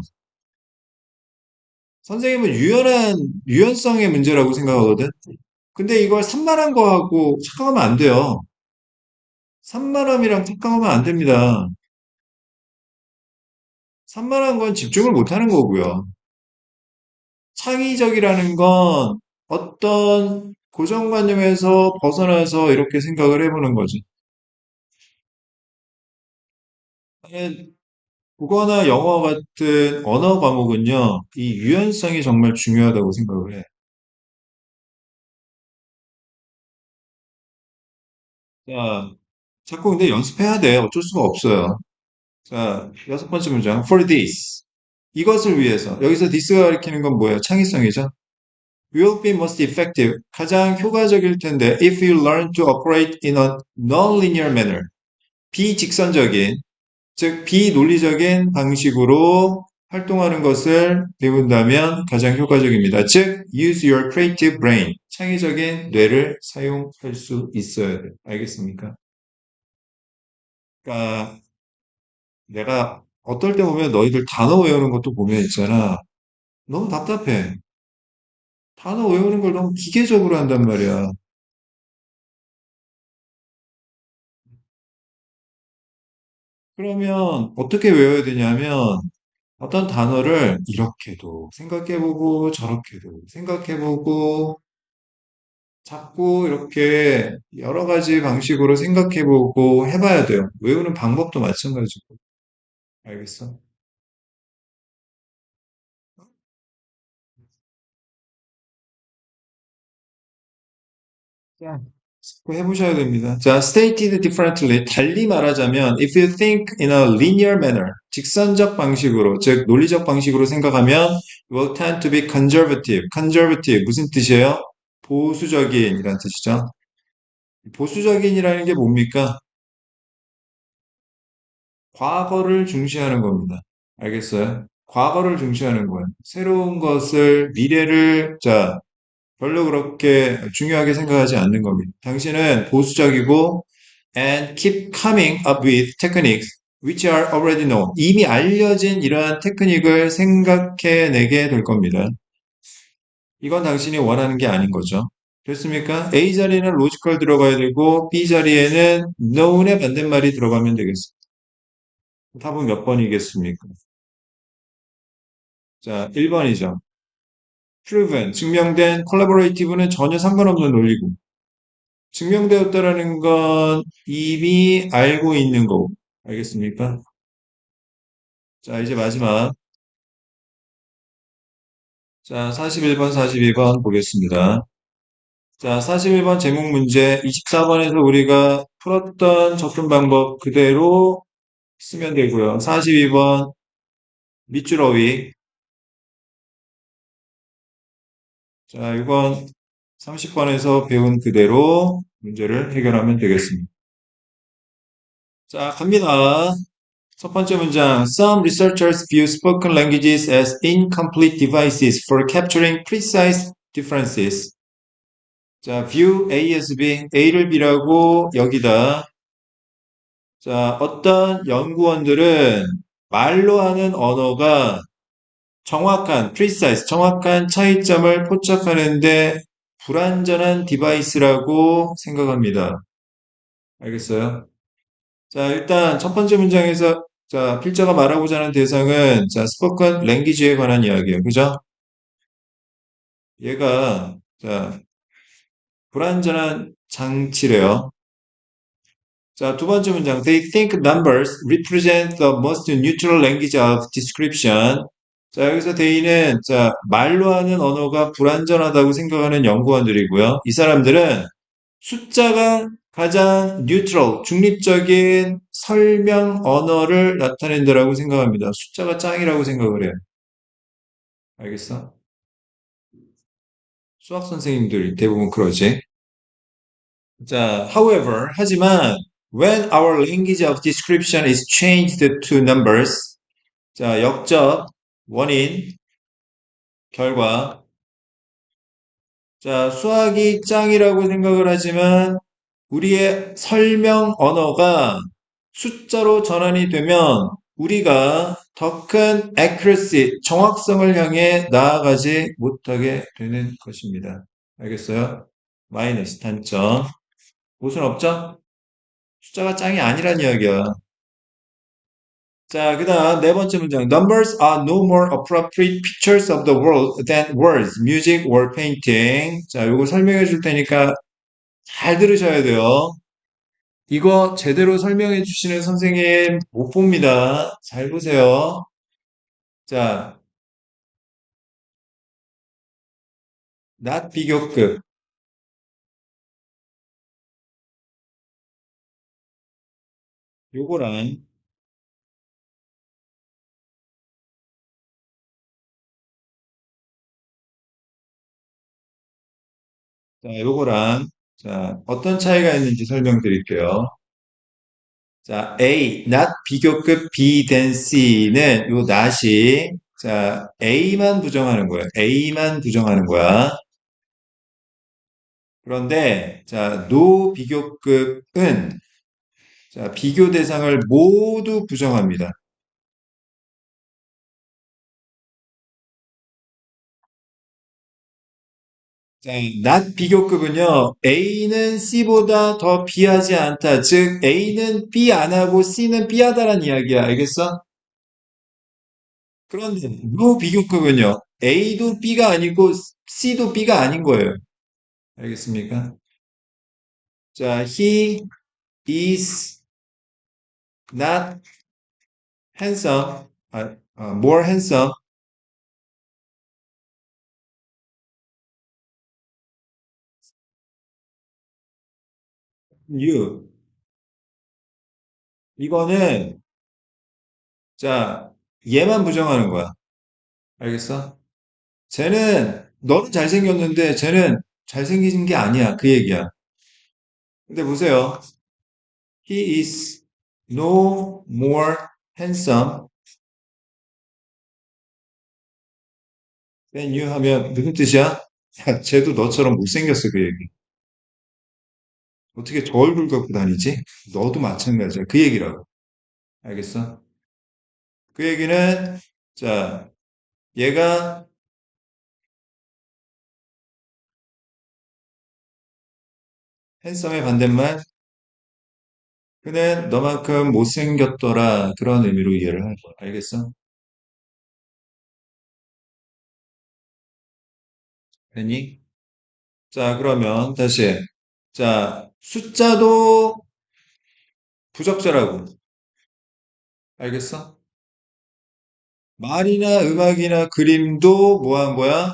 선생님은 유연성의 문제라고 생각하거든? 근데 이걸 산만한 거하고 착각하면 안 돼요. 산만함이랑 착각하면 안 됩니다. 산만한 건 집중을 못 하는 거고요. 창의적이라는 건 어떤 고정관념에서 벗어나서 이렇게 생각을 해보는 거지. 국어나 영어 같은 언어 과목은요, 이 유연성이 정말 중요하다고 생각을 해. 자, 자꾸 근데 연습해야 돼. 어쩔 수가 없어요. 자, 여섯 번째 문장. For this. 이것을 위해서. 여기서 this가 가리키는 건 뭐예요? 창의성이죠. Will be most effective. 가장 효과적일 텐데, if you learn to operate in a non-linear manner. 비직선적인, 즉 비논리적인 방식으로 활동하는 것을 배운다면 가장 효과적입니다. 즉, use your creative brain. 창의적인 뇌를 사용할 수 있어야 돼요. 알겠습니까? 그러니까 내가 어떨 때 보면 너희들 단어 외우는 것도 보면 있잖아. 너무 답답해. 단어 외우는 걸 너무 기계적으로 한단 말이야. 그러면 어떻게 외워야 되냐면 어떤 단어를 이렇게도 생각해보고 저렇게도 생각해보고 자꾸 이렇게 여러 가지 방식으로 생각해보고 해봐야 돼요. 외우는 방법도 마찬가지고. 알겠어? 자, 꼭 해보셔야 됩니다. 자, stated differently. 달리 말하자면, if you think in a linear manner, 직선적 방식으로, 즉, 논리적 방식으로 생각하면, you will tend to be conservative. conservative, 무슨 뜻이에요? 보수적인이란 뜻이죠. 보수적인이라는 게 뭡니까? 과거를 중시하는 겁니다. 알겠어요? 과거를 중시하는 거예요. 새로운 것을, 미래를, 자, 별로 그렇게 중요하게 생각하지 않는 겁니다. 당신은 보수적이고 and keep coming up with techniques which are already known. 이미 알려진 이러한 테크닉을 생각해내게 될 겁니다. 이건 당신이 원하는 게 아닌 거죠. 됐습니까? A 자리에는 logical 들어가야 되고 B 자리에는 known의 반대말이 들어가면 되겠습니다. 답은 몇 번이겠습니까? 자, 1번이죠. proven, 증명된 collaborative는 전혀 상관없는 논리고 증명되었다라는 건 이미 알고 있는 거고. 알겠습니까? 자, 이제 마지막. 자, 41번, 42번 보겠습니다. 자, 41번 제목 문제, 24번에서 우리가 풀었던 접근 방법 그대로 쓰면 되고요. 42번 밑줄 어휘. 자, 이건 30번에서 배운 그대로 문제를 해결하면 되겠습니다. 자, 갑니다. 첫 번째 문장. Some researchers view spoken languages as incomplete devices for capturing precise differences. 자, view A as B, A를 B라고 여기다. 자, 어떤 연구원들은 말로 하는 언어가 정확한, precise, 정확한 차이점을 포착하는데 불완전한 디바이스라고 생각합니다. 알겠어요? 자, 일단 첫 번째 문장에서 자, 필자가 말하고자 하는 대상은 자, 스포컨 랭귀지에 관한 이야기예요. 그죠? 얘가 자, 불완전한 장치래요. 자, 두 번째 문장. They think numbers represent the most neutral language of description. 자, 여기서 they는 자, 말로 하는 언어가 불완전하다고 생각하는 연구원들이고요. 이 사람들은 숫자가 가장 neutral, 중립적인 설명 언어를 나타낸다라고 생각합니다. 숫자가 짱이라고 생각을 해요. 알겠어? 수학 선생님들 대부분 그러지. 자, however, 하지만 when our language of description is changed to numbers, 자, 역적, 원인, 결과. 자, 수학이 짱이라고 생각을 하지만 우리의 설명 언어가 숫자로 전환이 되면 우리가 더 큰 accuracy, 정확성을 향해 나아가지 못하게 되는 것입니다. 알겠어요? 마이너스 단점. 무슨 없죠? 숫자가 짱이 아니란 이야기야. 자, 그 다음 네 번째 문장. Numbers are no more appropriate pictures of the world than words, music or painting. 자, 요거 설명해 줄 테니까 잘 들으셔야 돼요. 이거 제대로 설명해 주시는 선생님 못 봅니다. 잘 보세요. 자, not 비교급. 요거랑, 자, 요거랑, 자, 어떤 차이가 있는지 설명드릴게요. 자, A, not 비교급 B than C는 요 not이, 자, A만 부정하는 거예요. A만 부정하는 거야. 그런데, 자, no 비교급은, 자, 비교 대상을 모두 부정합니다. 자, not 비교급은요, A는 C보다 더 B하지 않다. 즉, A는 B 안 하고 C는 B 하다란 이야기야. 알겠어? 그런데, no 비교급은요, A도 B가 아니고 C도 B가 아닌 거예요. 알겠습니까? 자, he is not handsome, more handsome than you. 이거는, 자, 얘만 부정하는 거야. 알겠어? 너는 잘생겼는데, 쟤는 잘생긴 게 아니야. 그 얘기야. 근데 보세요. He is no more handsome than you 하면 무슨 뜻이야? 야, 쟤도 너처럼 못생겼어. 그 얘기. 어떻게 저 얼굴 갖고 다니지? 너도 마찬가지야. 그 얘기라고. 알겠어? 그 얘기는, 자, 얘가 핸섬의 반대말, 그는 너만큼 못생겼더라. 그런 의미로 이해를 할 거야. 알겠어? 됐니? 자, 그러면 다시. 자, 숫자도 부적절하고. 알겠어? 말이나 음악이나 그림도 뭐 한 거야?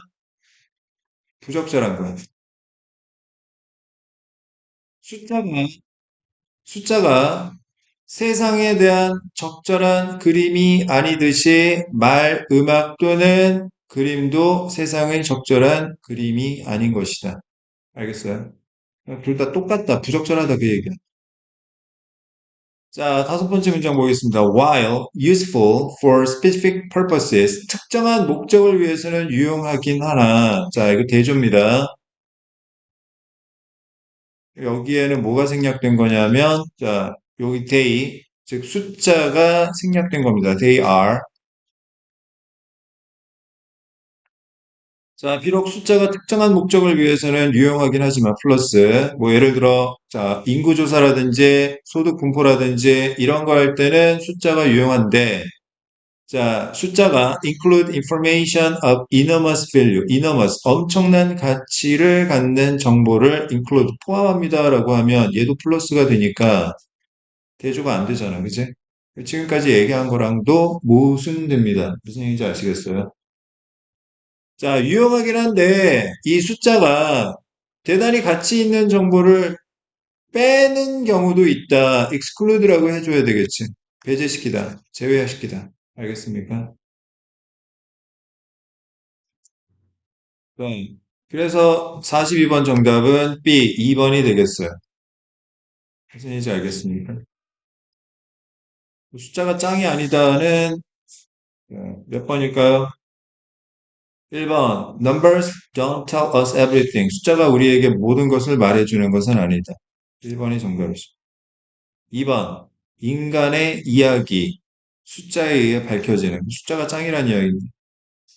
부적절한 거야. 숫자가, 숫자가 세상에 대한 적절한 그림이 아니듯이 말, 음악 또는 그림도 세상의 적절한 그림이 아닌 것이다. 알겠어요? 둘 다 똑같다. 부적절하다 그 얘기야. 자, 다섯 번째 문장 보겠습니다. While useful for specific purposes, 특정한 목적을 위해서는 유용하긴 하나. 자, 이거 대조입니다. 여기에는 뭐가 생략된 거냐면, 자, 여기 they, 즉 숫자가 생략된 겁니다. They are. 자, 비록 숫자가 특정한 목적을 위해서는 유용하긴 하지만 플러스, 뭐 예를 들어, 자, 인구조사라든지 소득 분포라든지 이런 거 할 때는 숫자가 유용한데, 자, 숫자가 include information of enormous value, enormous, 엄청난 가치를 갖는 정보를 include, 포함합니다라고 하면 얘도 플러스가 되니까 대조가 안 되잖아, 그지? 지금까지 얘기한 거랑도 모순됩니다. 무슨 얘기인지 아시겠어요? 자, 유용하긴 한데 이 숫자가 대단히 가치 있는 정보를 빼는 경우도 있다. exclude라고 해줘야 되겠지. 배제시키다, 제외시키다. 알겠습니까? 네. 그래서 42번 정답은 B, 2번이 되겠어요. 무슨 얘기인지 알겠습니까? 숫자가 짱이 아니다는 몇 번일까요? 1번. Numbers don't tell us everything. 숫자가 우리에게 모든 것을 말해주는 것은 아니다. 1번이 정답이죠. 2번. 인간의 이야기. 숫자에 의해 밝혀지는. 숫자가 짱이란 이야기입니다.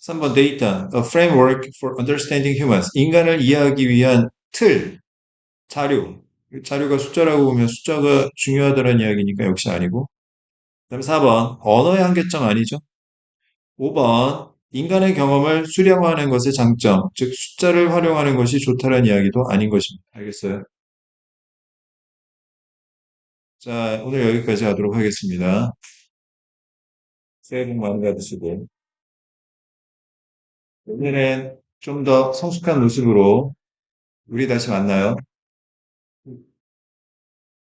3번. Data. A framework for understanding humans. 인간을 이해하기 위한 틀. 자료. 자료가 숫자라고 보면 숫자가 중요하다는 이야기니까 역시 아니고. 그다음 4번. 언어의 한계점 아니죠? 5번. 인간의 경험을 수렴하는 것의 장점, 즉 숫자를 활용하는 것이 좋다는 이야기도 아닌 것입니다. 알겠어요? 자, 오늘 여기까지 하도록 하겠습니다. 새해 복 많이 받으시고, 오늘은 좀 더 성숙한 모습으로 우리 다시 만나요.